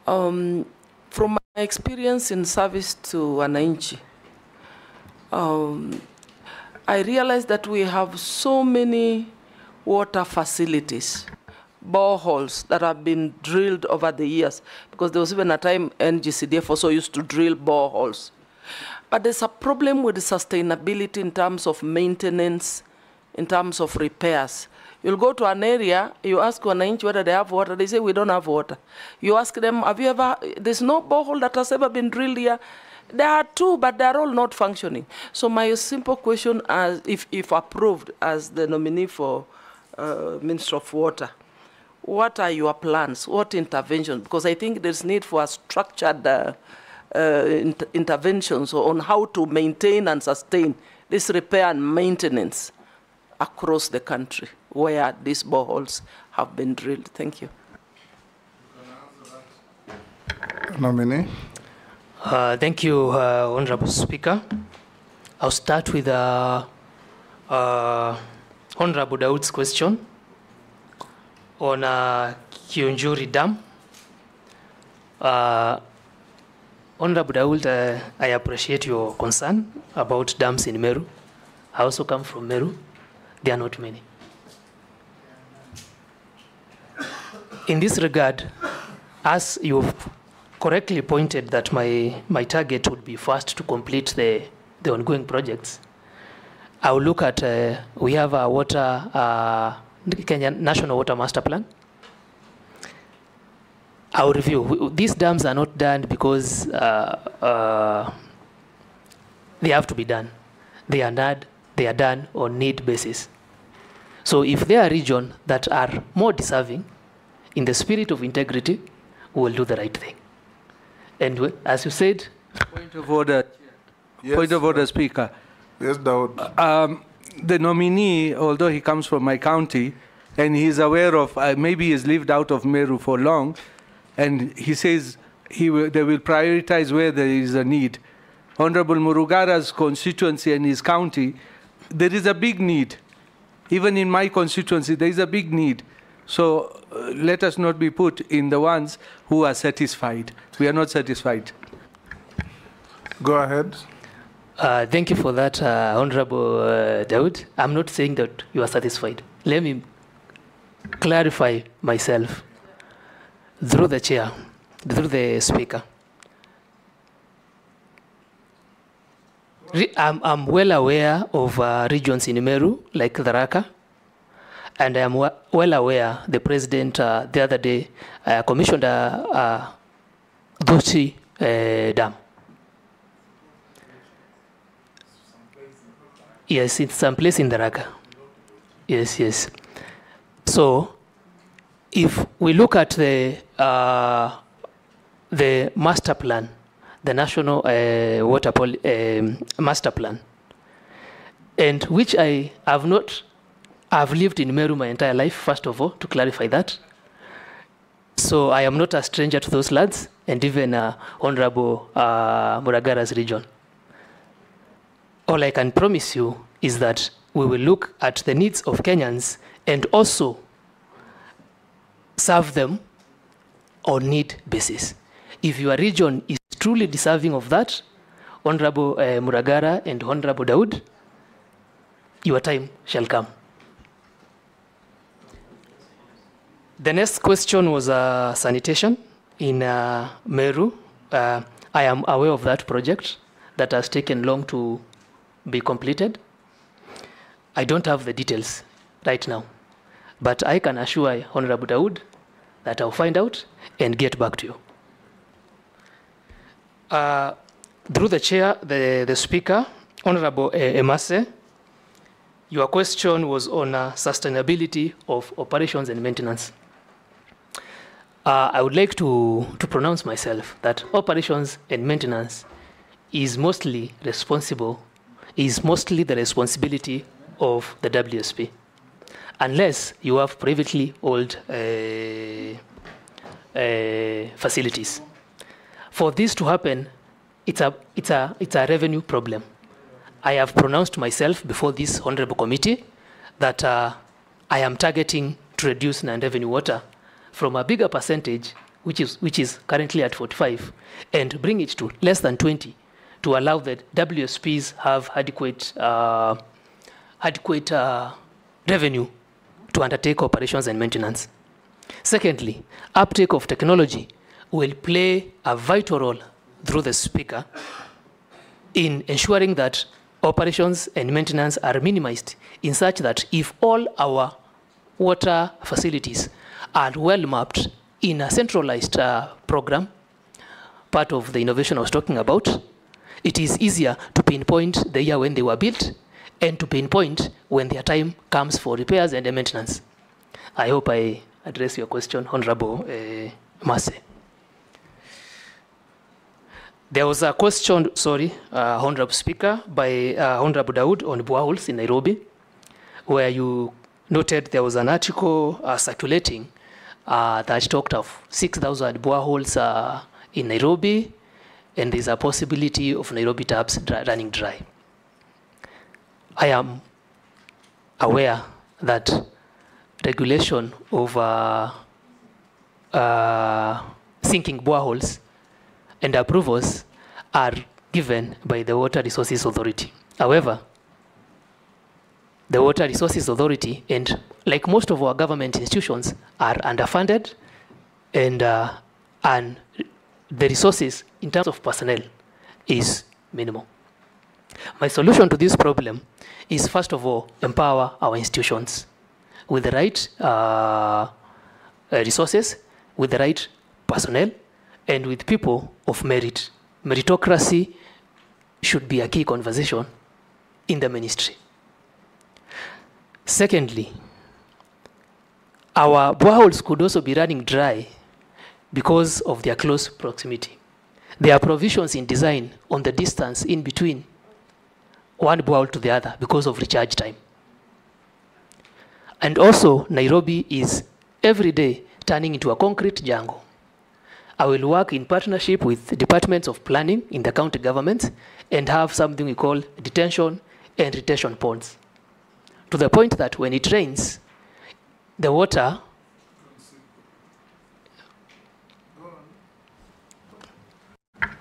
From my experience in service to wananchi, I realized that we have so many water facilities, boreholes that have been drilled over the years, because there was even a time NGCDF also used to drill boreholes. But there's a problem with the sustainability in terms of maintenance, in terms of repairs. You'll go to an area, you ask wananchi whether they have water, they say we don't have water. You ask them, have you ever, there's no borehole that has ever been drilled here. There are two, but they're all not functioning. So my simple question, if approved as the nominee for Minister of Water, what are your plans? What interventions? Because I think there's need for a structured interventions on how to maintain and sustain this repair and maintenance across the country where these boreholes have been drilled. Thank you. Nominee. Thank you, Honorable Speaker. I'll start with Honorable Daud's question on Kionjuri Dam. Honorable Daud, I appreciate your concern about dams in Meru. I also come from Meru. There are not many. In this regard, as you've correctly pointed that my target would be first to complete the ongoing projects, I will look at, we have a Kenya National Water Master Plan. I will review. These dams are not done because they have to be done. They are done on need basis. So if there are regions that are more deserving, in the spirit of integrity, we will do the right thing. And as you said, point of order. Yes. Point of order, Speaker. Yes, Daud. The nominee, although he comes from my county, and he's aware of, maybe he's lived out of Meru for long, and he says they will prioritize where there is a need. Honorable Murugara's constituency and his county, there is a big need. Even in my constituency, there is a big need. So let us not be put in the ones who are satisfied. We are not satisfied. Go ahead. Thank you for that, Honorable Daud. I'm not saying that you are satisfied. Let me clarify myself through the chair, through the speaker. I'm well aware of regions in Meru, like Tharaka, and I am well aware the president the other day commissioned a Dochi dam. Yes, it's someplace in Tharaka. Yes, yes. So, if we look at the master plan, the national water master plan, and which I have not, I've lived in Meru my entire life, first of all, to clarify that. So I am not a stranger to those lands, and even Honorable Muragara's region. All I can promise you is that we will look at the needs of Kenyans and also serve them on need basis. If your region is truly deserving of that, Honorable Muragara and Honorable Daud, your time shall come. The next question was sanitation in Meru. I am aware of that project that has taken long to be completed. I don't have the details right now, but I can assure Honorable Daud that I'll find out and get back to you. Through the chair, the speaker, Honorable Emase, your question was on sustainability of operations and maintenance. I would like to pronounce myself that operations and maintenance is mostly the responsibility of the WSP, unless you have privately owned facilities. For this to happen, it's a revenue problem. I have pronounced myself before this honorable committee that I am targeting to reduce non-revenue water from a bigger percentage, which is currently at 45, and bring it to less than 20, to allow the WSPs have adequate revenue to undertake operations and maintenance. Secondly, uptake of technology will play a vital role through the speaker in ensuring that operations and maintenance are minimized in such that if all our water facilities are well mapped in a centralized program, part of the innovation I was talking about, it is easier to pinpoint the year when they were built and to pinpoint when their time comes for repairs and maintenance. I hope I address your question, Honorable Mase. There was a question, Honorable Speaker, by Honorable Daud on boreholes in Nairobi, where you noted there was an article circulating that talked of 6,000 boreholes in Nairobi, and there's a possibility of Nairobi taps running dry. I am aware that regulation of sinking boreholes and approvals are given by the Water Resources Authority. However, the Water Resources Authority, and like most of our government institutions, are underfunded, and the resources in terms of personnel is minimal. My solution to this problem is, first of all, empower our institutions with the right resources, with the right personnel, and with people of merit. Meritocracy should be a key conversation in the ministry. Secondly, our boreholes could also be running dry because of their close proximity. There are provisions in design on the distance in between one borehole to the other because of recharge time. And also, Nairobi is every day turning into a concrete jungle. I will work in partnership with departments of planning in the county government and have something we call detention and retention ponds, to the point that when it rains, the water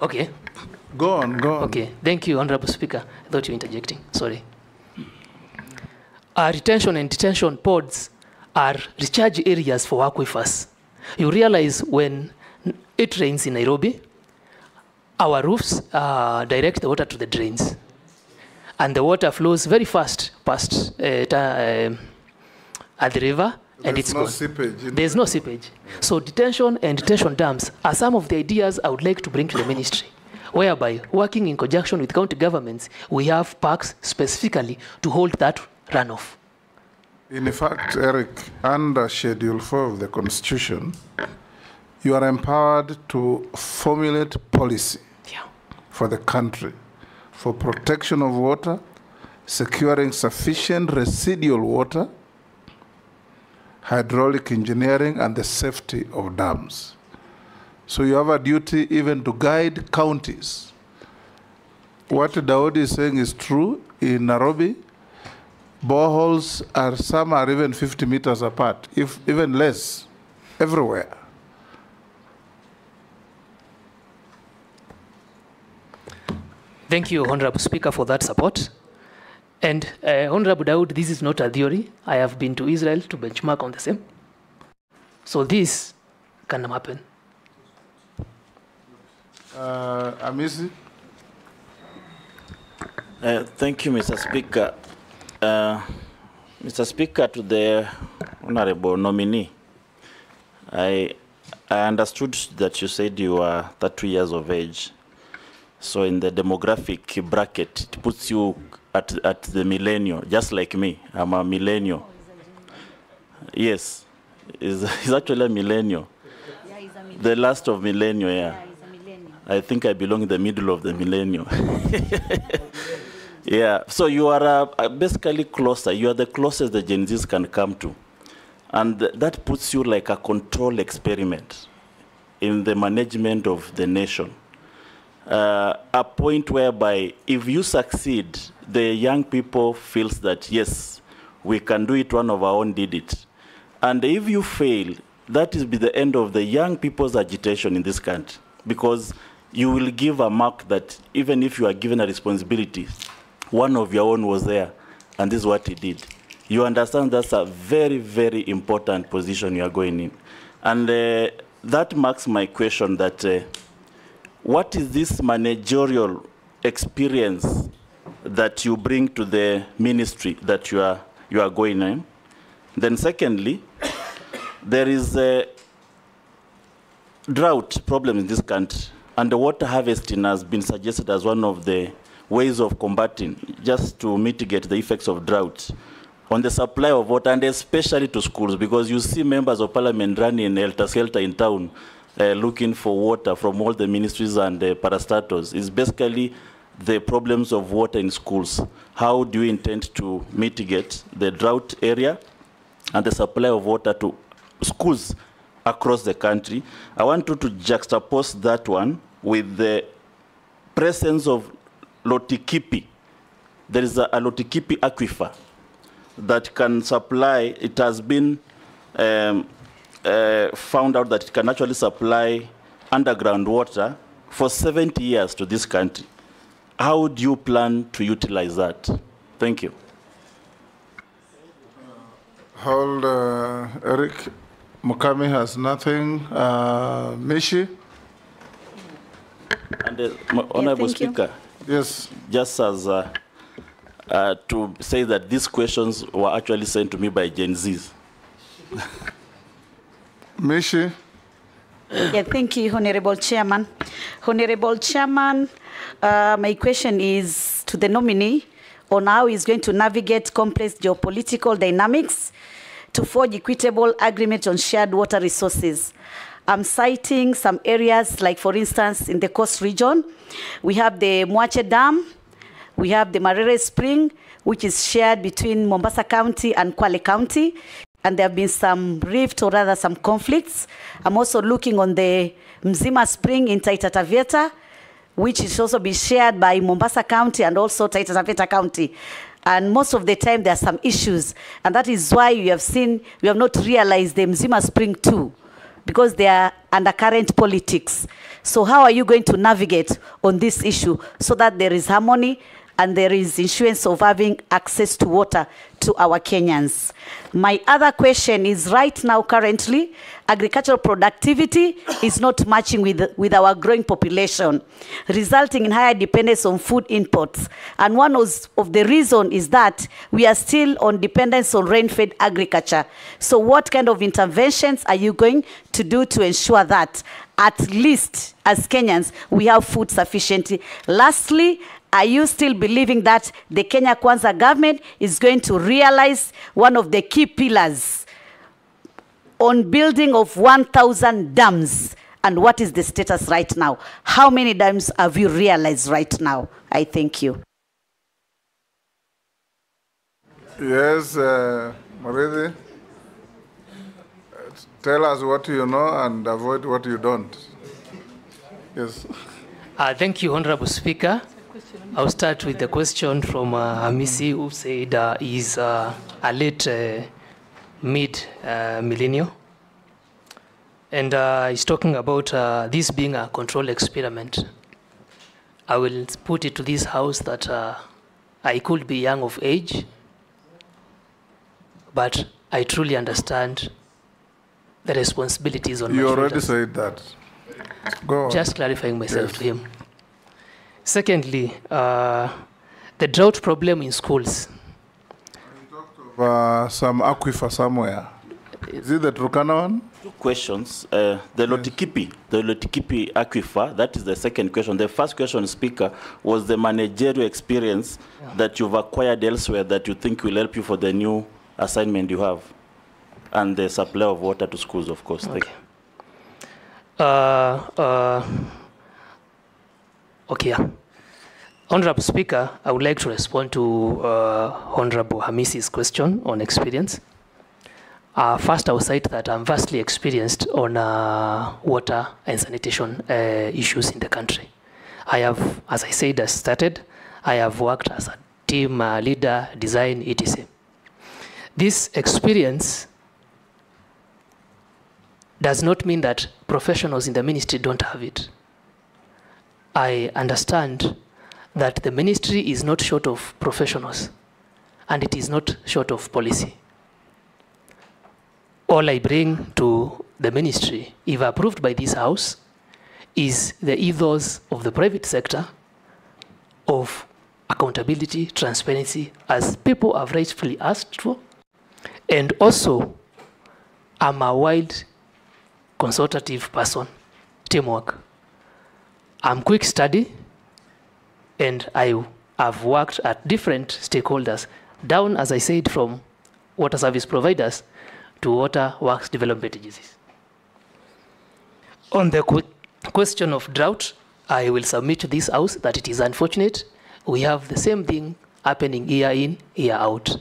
Okay. Go on. Okay, thank you, Honorable Speaker. I thought you were interjecting, sorry. Retention and detention pods are recharge areas for aquifers. You realize when it rains in Nairobi, our roofs direct the water to the drains. And the water flows very fast past at the river, and it's gone. There's no seepage. So detention and detention dams are some of the ideas I would like to bring to the ministry, whereby, working in conjunction with county governments, we have parks specifically to hold that runoff. In fact, Eric, under Schedule 4 of the Constitution, you are empowered to formulate policy for the country for protection of water, securing sufficient residual water, hydraulic engineering, and the safety of dams. So you have a duty even to guide counties. What Daudi is saying is true. In Nairobi, boreholes some are even 50 meters apart, if even less, everywhere. Thank you, Honorable Speaker, for that support. And Honorable Daud, this is not a theory. I have been to Israel to benchmark on the same. So this can happen. Amisi? Thank you, Mr. Speaker. Mr. Speaker, to the Honorable Nominee, I understood that you said you are 30 years of age. So in the demographic bracket, it puts you at the millennial, just like me. I'm a millennial. Yes, he's actually a millennial. Yeah, he's a millennial. The last of millennial, yeah. Yeah, he's a millennial. I think I belong in the middle of the millennial. Yeah, so you are basically closer. You are the closest the Gen Zs can come to. And that puts you like a control experiment in the management of the nation. A point whereby if you succeed, the young people feels that, yes, we can do it, one of our own did it. And if you fail, that will be the end of the young people's agitation in this country, because you will give a mark that even if you are given a responsibility, one of your own was there, and this is what he did. You understand that's a very, very important position you are going in. And that marks my question that what is this managerial experience that you bring to the ministry that you are going in? Then secondly, there is a drought problem in this country, and the water harvesting has been suggested as one of the ways of combating, just to mitigate the effects of drought on the supply of water, and especially to schools, because you see members of parliament running helter-skelter in town looking for water from all the ministries and parastatals. It's basically the problems of water in schools. How do you intend to mitigate the drought area and the supply of water to schools across the country? I want you to juxtapose that one with the presence of Lotikipi. There is a Lotikipi aquifer that can supply, it has been found out that it can actually supply underground water for 70 years to this country. How do you plan to utilize that? Thank you. Hold, Eric. Mukami has nothing. Mishi? And Honorable Speaker, yes, just as to say that these questions were actually sent to me by Gen Zs. Mishi? Yeah, thank you, Honorable Chairman. Honorable Chairman, my question is to the nominee on how he's going to navigate complex geopolitical dynamics to forge equitable agreement on shared water resources. I'm citing some areas, like for instance, in the coast region, we have the Mwache Dam, we have the Marere Spring, which is shared between Mombasa County and Kwale County, and there have been some rift, or rather some conflicts. I'm also looking on the Mzima Spring in Taita Taveta, which is also be shared by Mombasa County and also Taita Taveta County. And most of the time there are some issues, and that is why you have seen, we have not realized the Mzima Spring too, because they are undercurrent politics. So how are you going to navigate on this issue so that there is harmony and there is assurance of having access to water to our Kenyans? My other question is, right now, currently, agricultural productivity is not matching with our growing population, resulting in higher dependence on food imports. And one of the reasons is that we are still on dependence on rain-fed agriculture. So what kind of interventions are you going to do to ensure that, at least as Kenyans, we have food sufficiency? Lastly, are you still believing that the Kenya Kwanza government is going to realize one of the key pillars on building of 1,000 dams? And what is the status right now? How many dams have you realized right now? I thank you. Yes, Maridi, tell us what you know and avoid what you don't. Yes. Thank you, Honorable Speaker. I'll start with the question from Hamisi, who said he's a late mid-millennial. And he's talking about this being a control experiment. I will put it to this House that I could be young of age, but I truly understand the responsibilities on my shoulders. You already said that. Go on. Just clarifying myself to him. Secondly, the drought problem in schools. Some aquifer somewhere. Is it the Turkana one? Two questions. The Lotikipi aquifer, that is the second question. The first question, Speaker, was the managerial experience that you've acquired elsewhere that you think will help you for the new assignment you have, and the supply of water to schools, of course. Okay. Okay, yeah. Honorable Speaker, I would like to respond to Honorable Hamisi's question on experience. First, I will cite that I'm vastly experienced on water and sanitation issues in the country. I have, as I said, I have worked as a team leader, design, etc. This experience does not mean that professionals in the ministry don't have it. I understand that the ministry is not short of professionals, and it is not short of policy. All I bring to the ministry, if approved by this House, is the ethos of the private sector of accountability, transparency, as people have rightfully asked for. And also, I'm a wide consultative person, teamwork. I'm quick study, and I have worked at different stakeholders, down, as I said, from water service providers to water works development agencies. On the question of drought, I will submit to this House that it is unfortunate we have the same thing happening year in, year out.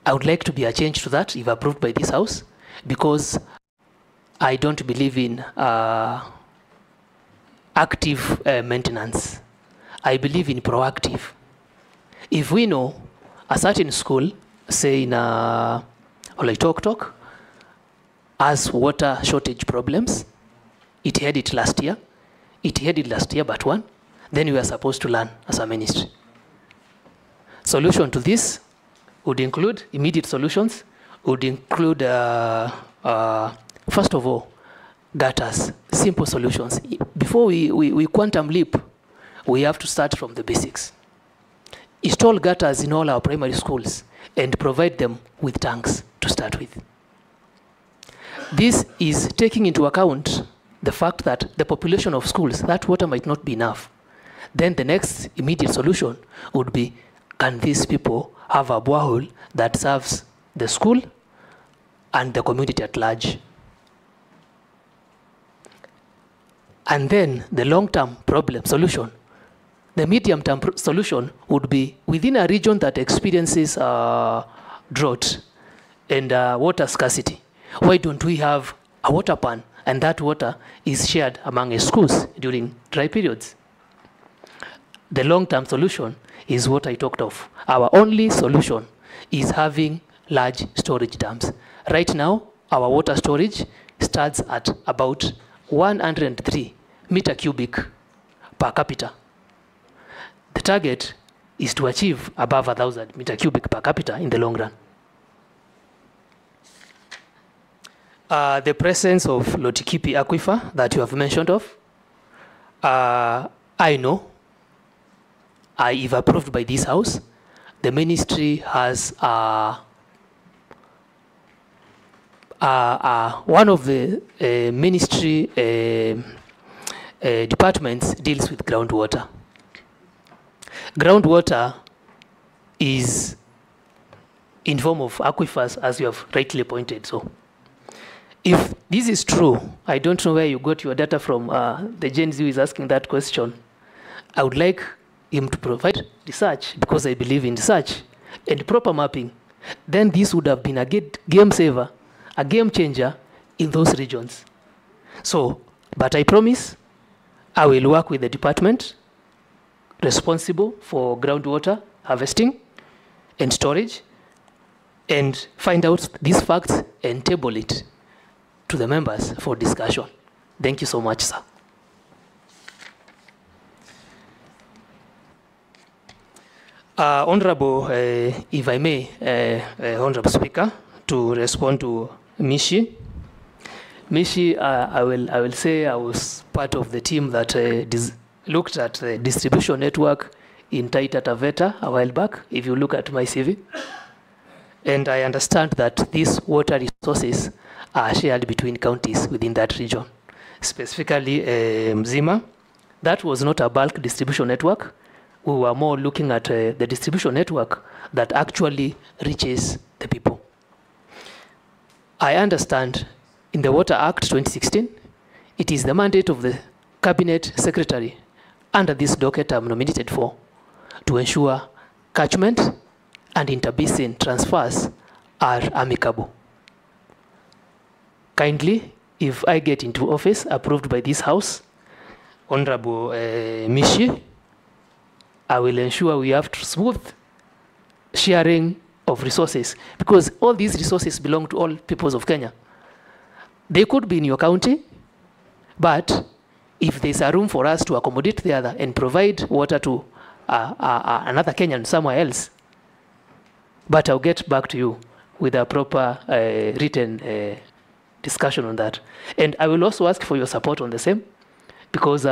I would like to be a change to that if approved by this House, because I don't believe in active maintenance. I believe in proactive. If we know a certain school, say in Oloitoktok, has water shortage problems. It had it last year. It had it last year, but one. Then we are supposed to learn as a ministry. Solution to this would include immediate solutions, would include, first of all, gutters, simple solutions. Before we quantum leap, we have to start from the basics. Install gutters in all our primary schools and provide them with tanks to start with. This is taking into account the fact that the population of schools, that water might not be enough. Then the next immediate solution would be, can these people have a borehole that serves the school and the community at large? And then the long-term problem solution, the medium-term solution would be within a region that experiences drought and water scarcity. Why don't we have a water pan, and that water is shared among schools during dry periods? The long-term solution is what I talked of. Our only solution is having large storage dams. Right now, our water storage starts at about 103 meter cubic per capita. The target is to achieve above 1,000 meter cubic per capita in the long run. The presence of Lotikipi Aquifer that you have mentioned of, I know, if approved by this House, the ministry has one of the ministry departments deals with groundwater. Groundwater is in form of aquifers, as you have rightly pointed. So, if this is true, I don't know where you got your data from. The Gen Z who is asking that question. I would like him to provide research, because I believe in research and proper mapping. Then this would have been a game saver, a game changer in those regions. So, but I promise I will work with the department responsible for groundwater harvesting and storage and find out these facts and table it to the members for discussion. Thank you so much, sir. Honorable, if I may, Honorable Speaker, to respond to Mishi. Mishi, I will say I was part of the team that looked at the distribution network in Taita Taveta a while back, if you look at my CV. And I understand that these water resources are shared between counties within that region. Specifically, Mzima, that was not a bulk distribution network. We were more looking at the distribution network that actually reaches the people. I understand in the Water Act 2016, it is the mandate of the Cabinet Secretary under this docket I'm nominated for to ensure catchment and interbasin transfers are amicable. Kindly, if I get into office approved by this House, Honorable Mishi, I will ensure we have smooth sharing of resources, because all these resources belong to all peoples of Kenya. They could be in your county, but if there's a room for us to accommodate the other and provide water to another Kenyan somewhere else, but I'll get back to you with a proper written discussion on that. And I will also ask for your support on the same, because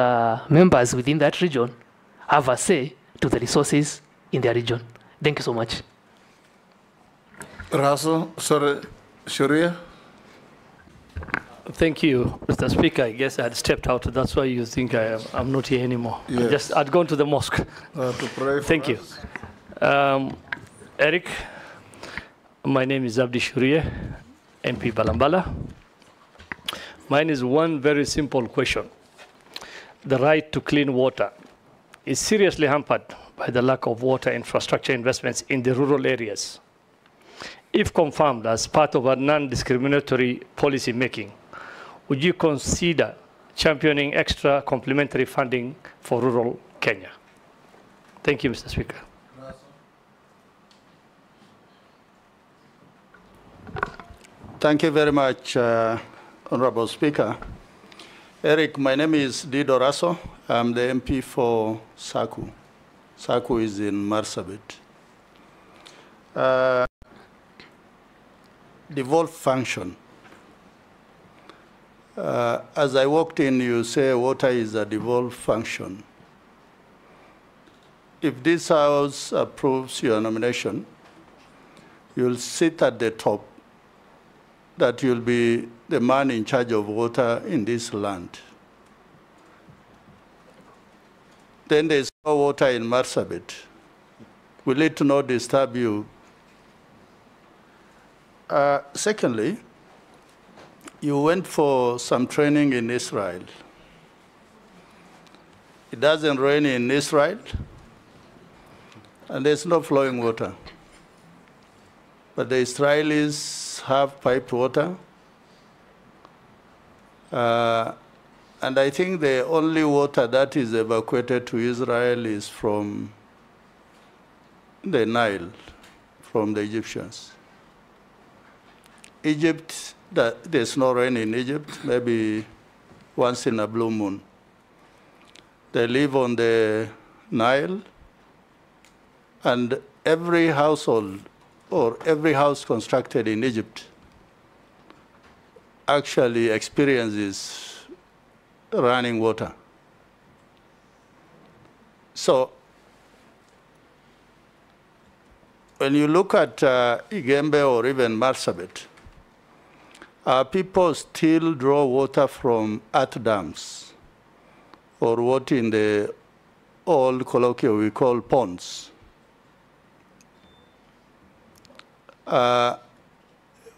members within that region have a say to the resources in their region. Thank you so much. Russell, sorry, Sharia. Thank you, Mr. Speaker. I guess I had stepped out. That's why you think I'm not here anymore. Yes. I'd gone to the mosque. To pray for Thank us. you. Eric, my name is Abdi Shurie, MP Balambala. Mine is one very simple question. The right to clean water is seriously hampered by the lack of water infrastructure investments in the rural areas. If confirmed as part of a non-discriminatory policy making, would you consider championing extra complementary funding for rural Kenya? Thank you, Mr. Speaker. Thank you very much, Honorable Speaker. Eric, my name is Dido Raso. I'm the MP for Saku. Saku is in Marsabit. Devolved function. As I walked in, you say water is a devolved function. If this House approves your nomination, you'll sit at the top, that you'll be the man in charge of water in this land. Then there's no water in Marsabit. Will it not disturb you? Secondly, you went for some training in Israel. It doesn't rain in Israel, and there's no flowing water. But the Israelis have piped water. And I think the only water that is evacuated to Israel is from the Nile, from the Egyptians. Egypt, there's no rain in Egypt, maybe once in a blue moon. They live on the Nile, and every household or every house constructed in Egypt actually experiences running water. So when you look at Igembe or even Marsabit, people still draw water from earth dams, or what in the old colloquial we call ponds.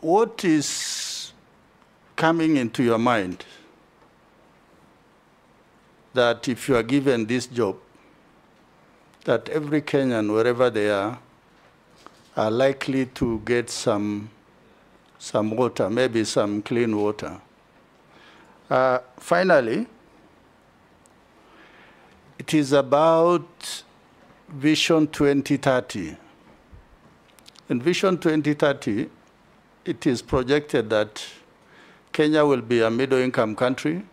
What is coming into your mind that if you are given this job, that every Kenyan, wherever they are likely to get some water, maybe some clean water? Finally, it is about Vision 2030. In Vision 2030, it is projected that Kenya will be a middle-income country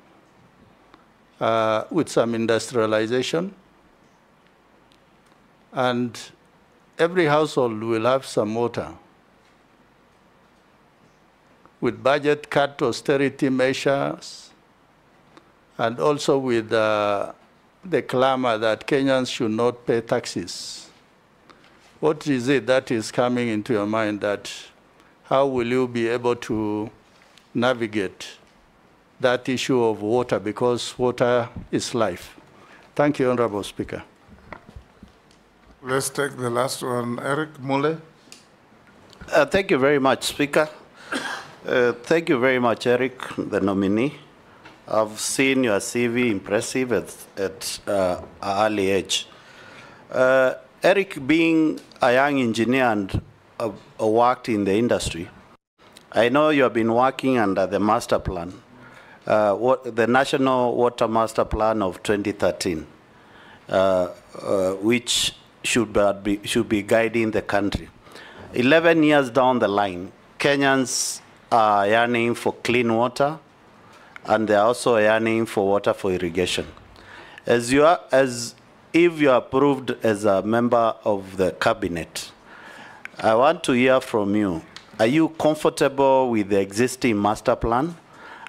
with some industrialization, and every household will have some water. With budget cut austerity measures, and also with the clamor that Kenyans should not pay taxes. What is it that is coming into your mind, that how will you be able to navigate that issue of water, because water is life? Thank you, Honorable Speaker. Let's take the last one, Eric Mule. Thank you very much, Speaker. Thank you very much, Eric, the nominee. I've seen your CV impressive at an early age. Eric, being a young engineer and worked in the industry, I know you have been working under the master plan, the National Water Master Plan of 2013, which should be guiding the country. 11 years down the line, Kenyans are yearning for clean water, and they're also yearning for water for irrigation. If you are approved as a member of the cabinet, I want to hear from you. Are you comfortable with the existing master plan?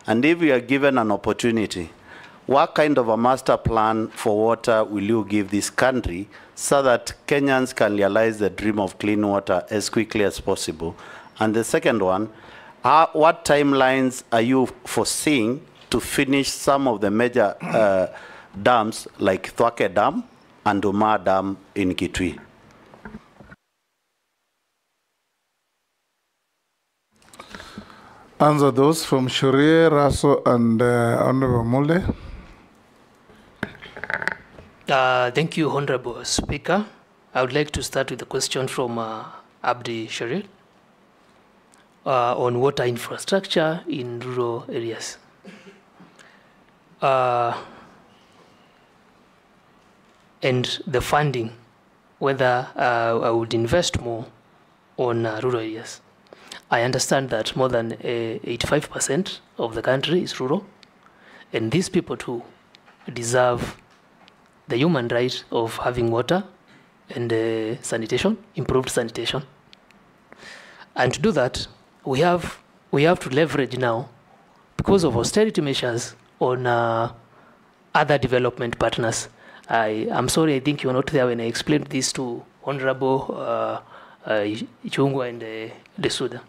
And if you are given an opportunity, what kind of a master plan for water will you give this country so that Kenyans can realize the dream of clean water as quickly as possible? And the second one, what timelines are you foreseeing to finish some of the major dams like Thwake Dam and Umar Dam in Kitui? Answer those from Shurie, Raso, and Honorable Mule. Thank you, Honorable Speaker. I would like to start with a question from Abdi Sharil on water infrastructure in rural areas. And the funding, whether I would invest more on rural areas. I understand that more than 85% of the country is rural, and these people too deserve the human right of having water and sanitation, improved sanitation. And to do that, we have to leverage now, because of austerity measures, on other development partners. I'm sorry, I think you were not there when I explained this to Honorable Ichungwa and Desuda.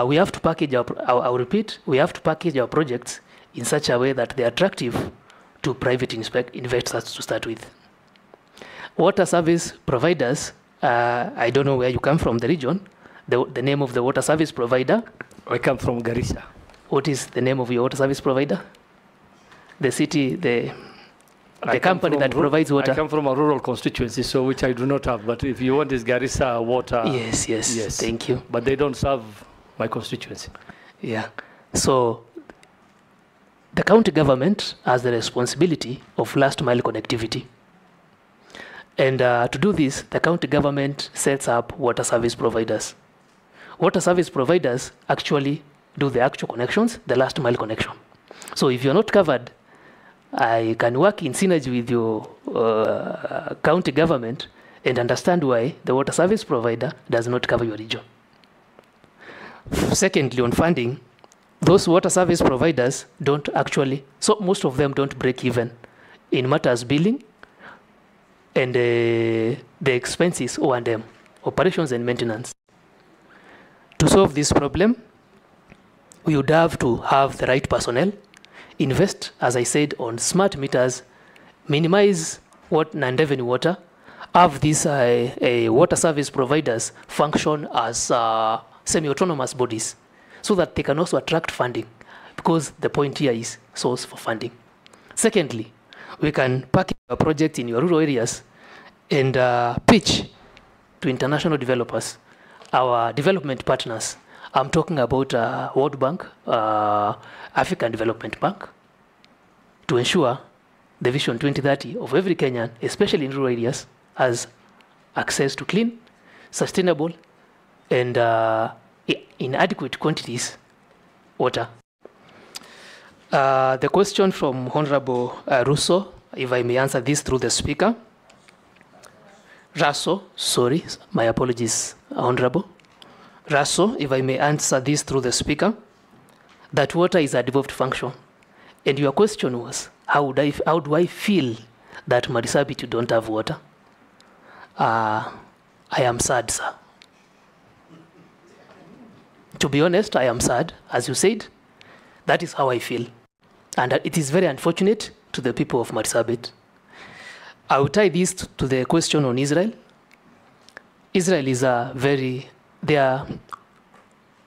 We have to package I'll repeat, we have to package our projects in such a way that they're attractive to private investors to start with. Water service providers, I don't know where you come from, the region, the name of the water service provider. I come from Garissa. What is the name of your water service provider? The city, the company that provides water. I come from a rural constituency, so which I do not have. But if you want this Garissa water, yes, thank you. But they don't serve my constituency. Yeah. So the county government has the responsibility of last mile connectivity. And to do this, the county government sets up water service providers. Water service providers actually do the actual connections, the last mile connection. So if you're not covered, I can work in synergy with your county government and understand why the water service provider does not cover your region. Secondly, on funding, those water service providers don't actually, so most of them don't break even in matters billing and the expenses O&M, operations and maintenance. To solve this problem, we would have to have the right personnel, invest, as I said, on smart meters, minimize non-revenue water, have these water service providers function as semi-autonomous bodies so that they can also attract funding, because the point here is source for funding. Secondly, we can package a project in your rural areas and pitch to international developers, our development partners. I'm talking about World Bank, African Development Bank, to ensure the Vision 2030 of every Kenyan, especially in rural areas, has access to clean, sustainable, and in adequate quantities water. The question from Honorable Russo, if I may answer this through the speaker. Russo, sorry, my apologies, Honorable. Russo, if I may answer this through the speaker, that water is a devolved function. And your question was, how do I feel that Marsabit don't have water? I am sad, sir. To be honest, I am sad. As you said, that is how I feel. And it is very unfortunate to the people of Marsabit. I will tie this to the question on Israel. Israel is their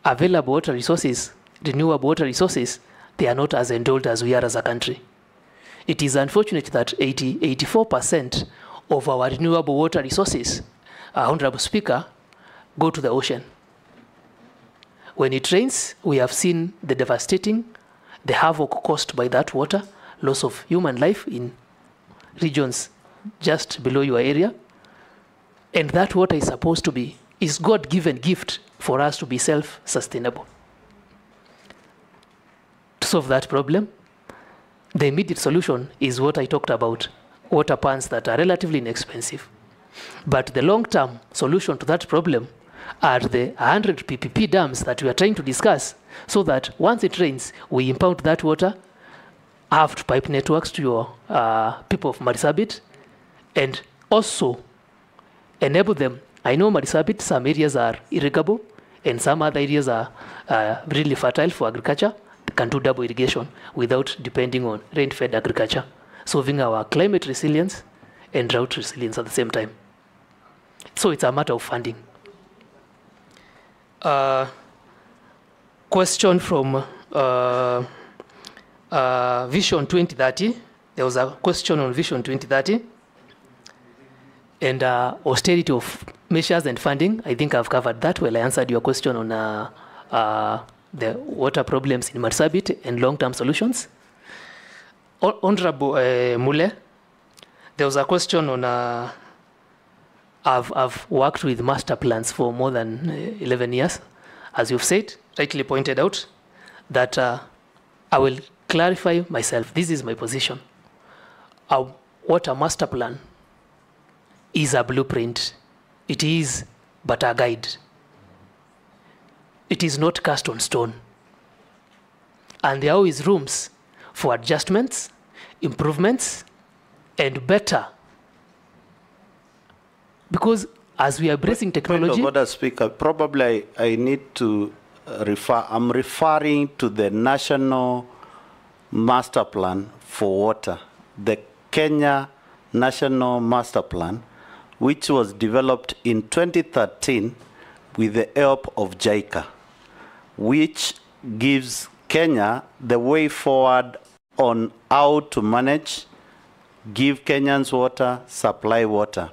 available water resources, renewable water resources, they are not as endowed as we are as a country. It is unfortunate that 84% of our renewable water resources, Honorable Speaker, go to the ocean. When it rains, we have seen the devastating, the havoc caused by that water, loss of human life in regions just below your area. And that water is supposed to be, is God-given gift for us to be self-sustainable. To solve that problem, the immediate solution is what I talked about, water pans that are relatively inexpensive. But the long-term solution to that problem are the 100 PPP dams that we are trying to discuss, so that once it rains, we impound that water, have pipe networks to your people of Marsabit, and also enable them. I know Marsabit, some areas are irrigable, and some other areas are really fertile for agriculture. They can do double irrigation without depending on rain-fed agriculture, solving our climate resilience and drought resilience at the same time. So it's a matter of funding. Question from Vision 2030. There was a question on Vision 2030 and austerity of measures and funding. I think I've covered that well. I answered your question on the water problems in Marsabit and long-term solutions. Honorable Mule, there was a question on I've worked with master plans for more than 11 years. as you've said, rightly pointed out, that I will clarify myself. This is my position. What a master plan is a blueprint. It is but a guide. It is not cast on stone. And there are always rooms for adjustments, improvements, and better. Because as we are embracing technology... Speaker, probably I need to I'm referring to the National Master Plan for Water, the Kenya National Master Plan, which was developed in 2013 with the help of JICA, which gives Kenya the way forward on how to manage, give Kenyans water, supply water.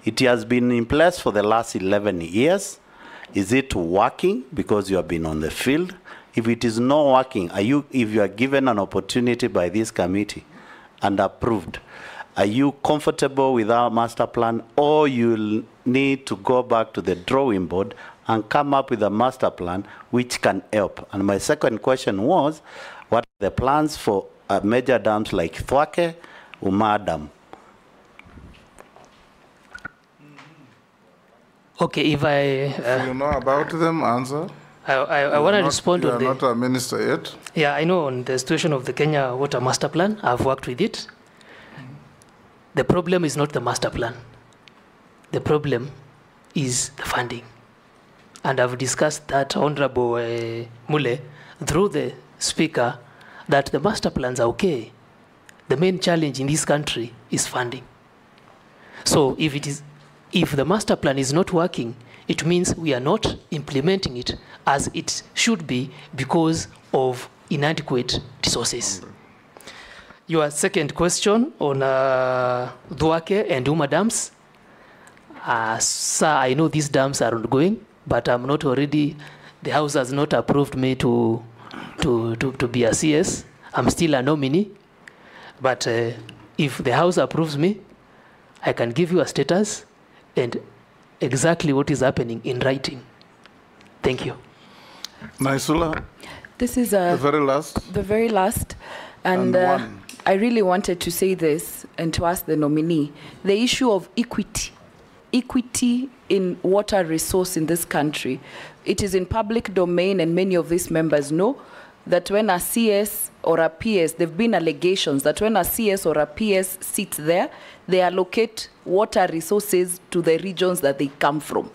It has been in place for the last 11 years. Is it working? Because you have been on the field. If it is not working, if you are given an opportunity by this committee and approved, are you comfortable with our master plan, or you need to go back to the drawing board and come up with a master plan which can help? And my second question was, what are the plans for major dams like Thwake, Dam? Okay, if you know about them, answer. I want to respond on the... You are not a minister yet. Yeah, I know on the situation of the Kenya Water Master Plan. I've worked with it. The problem is not the master plan. The problem is the funding. And I've discussed that, Honorable Mule, through the Speaker, that the master plans are okay. The main challenge in this country is funding. So if the master plan is not working, it means we are not implementing it as it should be because of inadequate resources. Your second question on Thwake and Uma dams. Sir, I know these dams are ongoing, but I'm not already, the House has not approved me to be a CS. I'm still a nominee. But if the House approves me, I can give you a status and exactly what is happening in writing. Thank you. Naisula? This is the very last. The very last. And I really wanted to say this and to ask the nominee, the issue of equity in water resource in this country. It is in public domain, and many of these members know that when a CS or a PS, there have been allegations that when a CS or a PS sits there, they allocate water resources to the regions that they come from.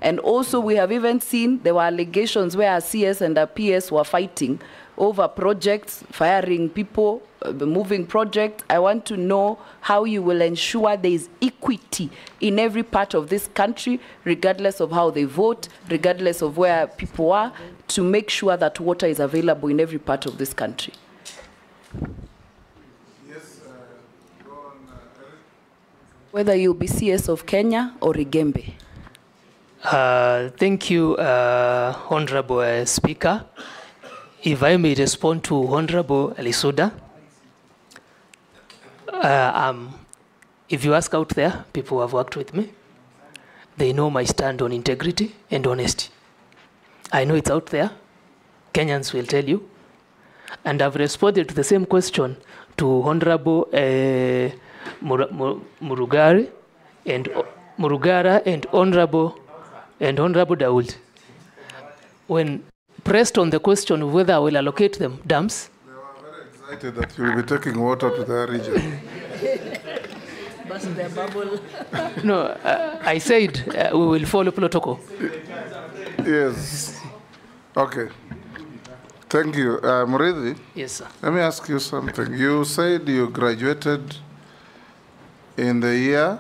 And also we have even seen there were allegations where a CS and a PS were fighting over projects, firing people, moving projects. I want to know how you will ensure there is equity in every part of this country, regardless of how they vote, regardless of where people are, to make sure that water is available in every part of this country. Yes, go on, Eric. Whether you'll be CS of Kenya or Igembe. Thank you, Honorable Speaker. If I may respond to Honorable Lisuda, if you ask out there, people who have worked with me, they know my stand on integrity and honesty. I know it's out there. Kenyans will tell you. And I've responded to the same question to Honorable Murugara and Honorable Daoud. When pressed on the question of whether I will allocate them dams. They were very excited that you will be taking water to their region. Burst their bubble. No, I said we will follow protocol. Yes. Okay. Thank you. Murithi? Yes, sir. Let me ask you something. You said you graduated in the year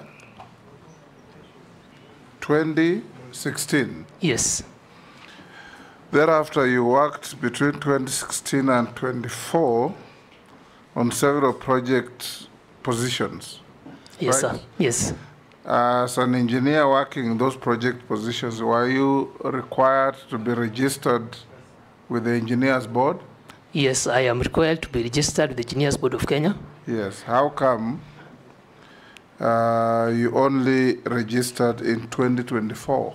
2016. Yes. Thereafter, you worked between 2016 and 24 on several project positions. Yes, right? sir. Yes. As an engineer working in those project positions, were you required to be registered with the Engineers Board? Yes, I am required to be registered with the Engineers Board of Kenya. Yes. How come you only registered in 2024?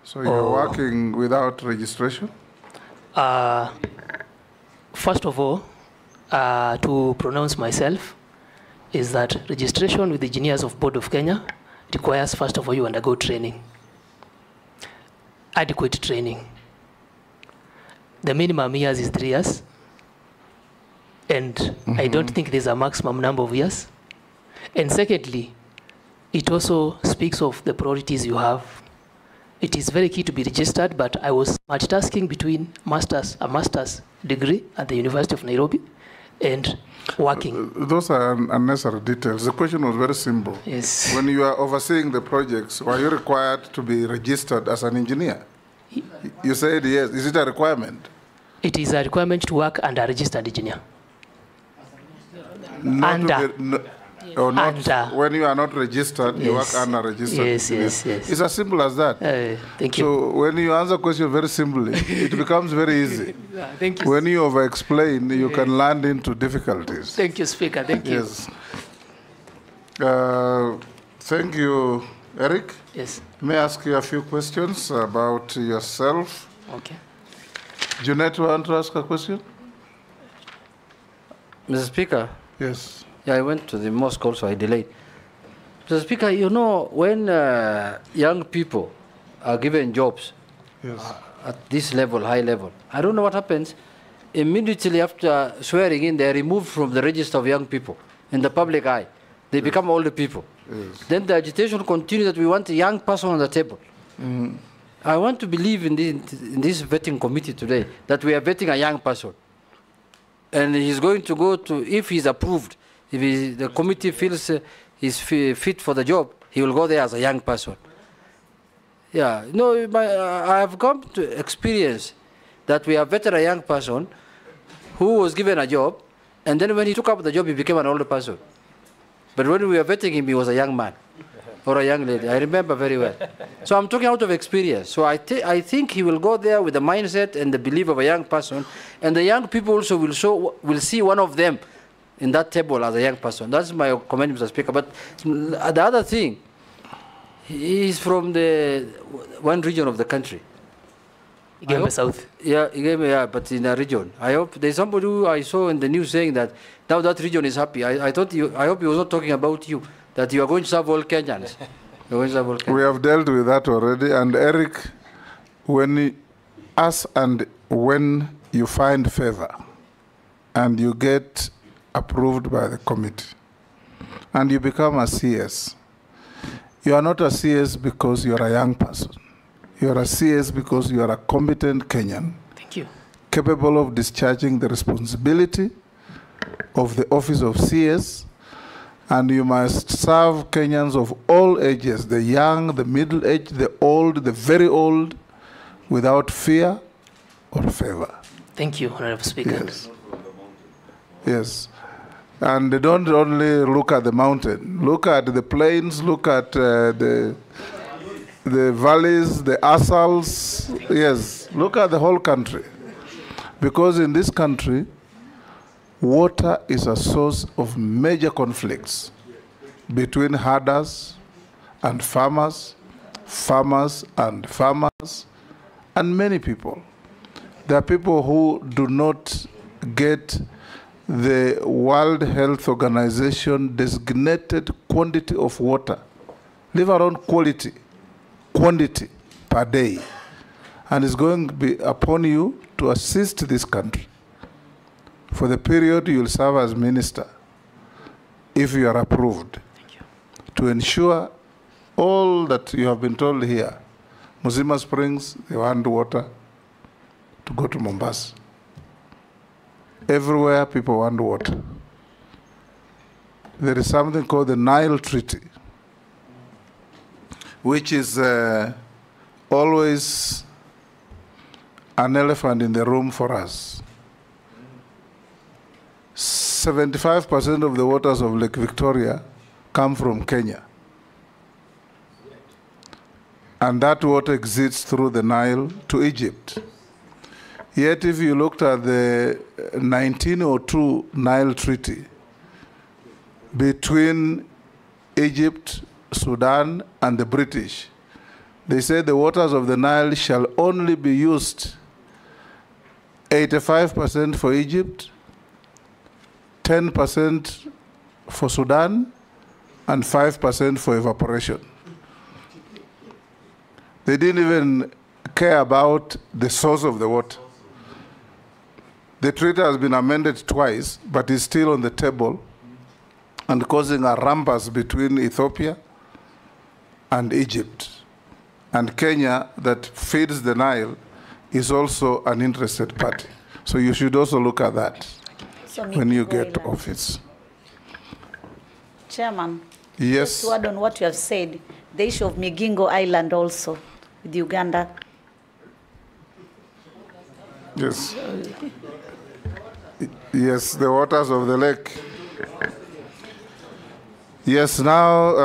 So you're working without registration? First of all, to pronounce myself is that registration with the Engineers of Board of Kenya requires, first of all, you undergo training, adequate training. The minimum years is 3 years, and I don't think there's a maximum number of years. And secondly, it also speaks of the priorities you have. It is very key to be registered, but I was multitasking between a master's degree at the University of Nairobi and working. Those are unnecessary details. The question was very simple. Yes. When you are overseeing the projects, were you required to be registered as an engineer? You said yes. Is it a requirement? It is a requirement to work under a registered engineer. When you are not registered, you work under a registered engineer. Yes. It's as simple as that. Thank you. So when you answer question very simply, it becomes very easy. Thank you. When you over-explain, you can land into difficulties. Thank you, Speaker. Thank you. Yes. Thank you, Eric. Yes. May I ask you a few questions about yourself? Okay. Junet, you want to ask a question? Mr. Speaker? Yes. Yeah, I went to the mosque also, I delayed. Mr. Speaker, you know, when young people are given jobs at this level, high level, I don't know what happens. Immediately after swearing in, they are removed from the register of young people in the public eye. They become older people. Yes. Then the agitation continues that we want a young person on the table. I want to believe in this vetting committee today that we are vetting a young person. And he's going to go to, if he's approved, if the committee feels he's fit for the job, he will go there as a young person. Yeah, no, I have come to experience that we have vetted a young person who was given a job, and then when he took up the job, he became an older person. But when we were vetting him, he was a young man or a young lady. I remember very well. So I'm talking out of experience. So I think he will go there with the mindset and the belief of a young person, and the young people also will see one of them in that table as a young person. That's my comment, Mr. Speaker. But the other thing, he is from the one region of the country. Igembe South. Yeah, Igembe, but in a region. I hope there's somebody who I saw in the news saying that now that region is happy. I hope he was not talking about you, that you are going to serve all Kenyans. We have dealt with that already. And Eric, when you find favor and you get approved by the committee and you become a CS, you are not a CS because you are a young person. You are a CS because you are a competent Kenyan. Thank you. Capable of discharging the responsibility of the office of CS, and you must serve Kenyans of all ages, the young, the middle-aged, the old, the very old, without fear or favor. Thank you, Honorable Speaker. Yes. And they don't only look at the mountain. Look at the plains, look at the valleys, the asals. Yes, look at the whole country. Because in this country, water is a source of major conflicts between herders and farmers, farmers and farmers, and many people. There are people who do not get the World Health Organization designated quantity of water, leave alone quality, quantity per day. And it's going to be upon you to assist this country for the period you will serve as minister, if you are approved, to ensure all that you have been told here. Mzima Springs, they want water to go to Mombasa. Everywhere people want water. There is something called the Nile Treaty, which is always an elephant in the room for us. 75% of the waters of Lake Victoria come from Kenya. And that water exits through the Nile to Egypt. Yet if you looked at the 1902 Nile Treaty between Egypt, Sudan, and the British They say the waters of the Nile shall only be used 85% for Egypt, 10% for Sudan, and 5% for evaporation. They didn't even care about the source of the water. The treaty has been amended twice, but is still on the table and causing a rumpus between Ethiopia and Egypt. And Kenya, that feeds the Nile, is also an interested party. So you should also look at that when you get to office. Chairman. Yes. To add on what you have said, the issue of Migingo Island also with Uganda. Yes. Yes, the waters of the lake. Yes, now,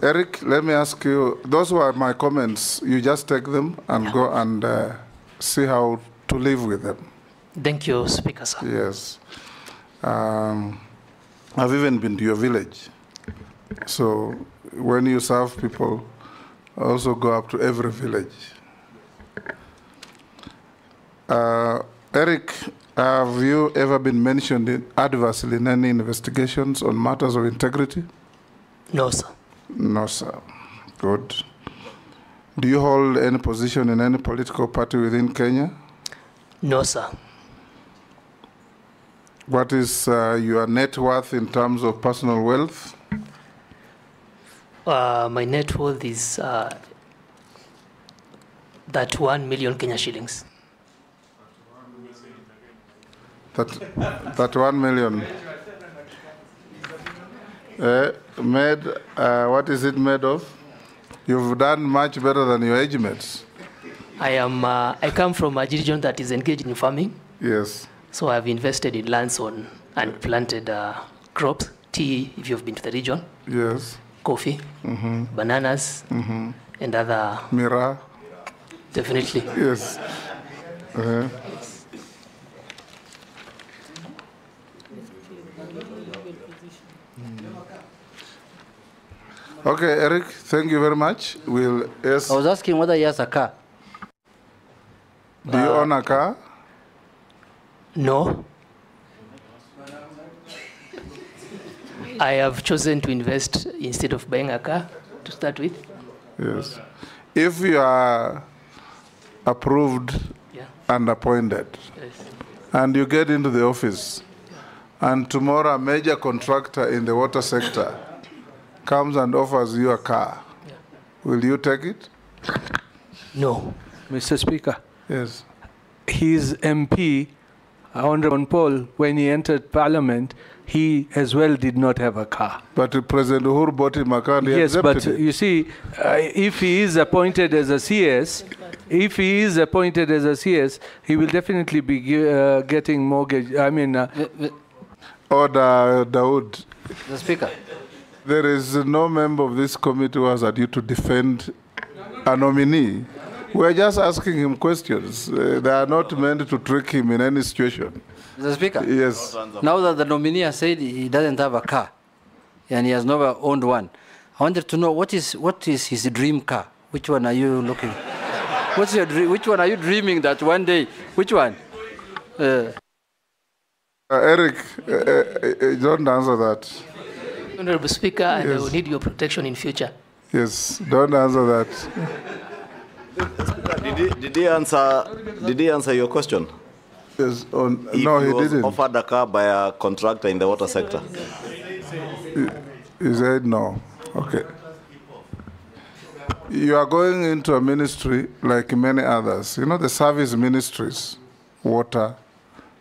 Eric, let me ask you, those were my comments. You just take them and go and see how to live with them. Thank you, Speaker, sir. Yes. I've even been to your village. So when you serve people, also go up to every village. Eric, have you ever been mentioned adversely in any investigations on matters of integrity? No, sir. No, sir. Good. Do you hold any position in any political party within Kenya? No, sir. What is your net worth in terms of personal wealth? My net worth is that 1 million Kenya shillings. That 1 million. What is it made of? You've done much better than your age mates. I come from a region that is engaged in farming. Yes. So I've invested in lands and planted crops, tea, if you've been to the region. Yes. Coffee, bananas, and other. Mira. Definitely. Yes. Okay, Eric, thank you very much. Yes. I was asking whether he has a car. Do you own a car? No. I have chosen to invest instead of buying a car to start with. Yes. If you are approved and appointed, and you get into the office, and tomorrow a major contractor in the water sector comes and offers you a car, will you take it? No. Mr. Speaker. Yes. His MP, Honorable Paul, when he entered Parliament, he as well did not have a car. But President Uhuru bought him a car and he yes, accepted but it. you see, if he is appointed as a CS, he will definitely be getting mortgage. I mean, Order, Dawood. The Speaker. There is no member of this committee who has had you to defend a nominee. We're just asking him questions. They are not meant to trick him in any situation. Mr. Speaker. Yes. Now that the nominee has said he doesn't have a car, and he has never owned one, I wanted to know what is his dream car? Which one are you looking? What's your dream? Which one are you dreaming that one day? Which one? Eric, don't answer that. Honorable Speaker, and I will need your protection in future. Yes, don't answer that. Did he answer your question? Yes. If No, he was didn't. offered a car by a contractor in the water sector. He said no. Okay. You are going into a ministry like many others. You know, the service ministries, water,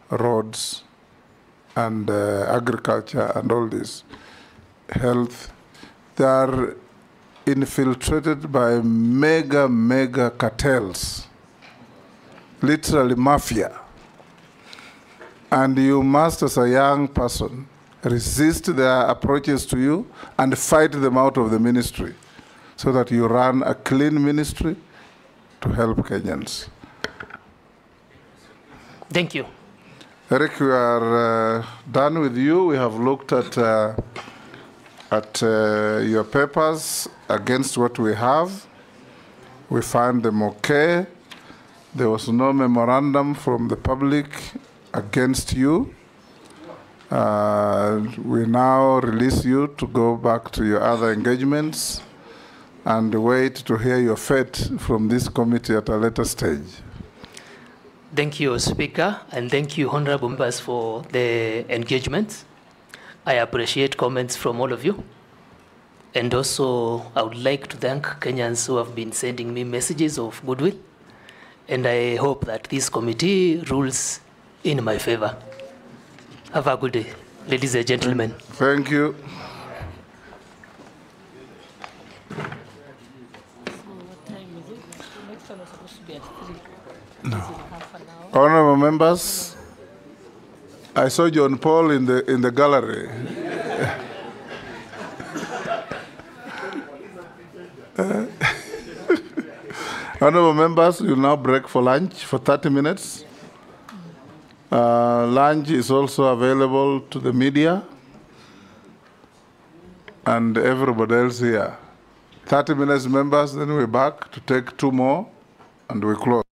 roads, and agriculture, and all this, health, they are infiltrated by mega cartels, literally mafia. And you must, as a young person, resist their approaches to you and fight them out of the ministry so that you run a clean ministry to help Kenyans. Thank you. Eric, we are done with you. We have looked at your papers against what we have. We find them okay. There was no memorandum from the public against you. We now release you to go back to your other engagements and wait to hear your fate from this committee at a later stage. Thank you, Speaker, and thank you, honorable members, for the engagement. I appreciate comments from all of you. And also, I would like to thank Kenyans who have been sending me messages of goodwill. And I hope that this committee rules in my favor. Have a good day, ladies and gentlemen. Thank you. No. Honorable members, I saw John Paul in the gallery. Honorable members, you now break for lunch for 30 minutes. Lunch is also available to the media and everybody else here. 30 minutes, members, then we're back to take 2 more and we close.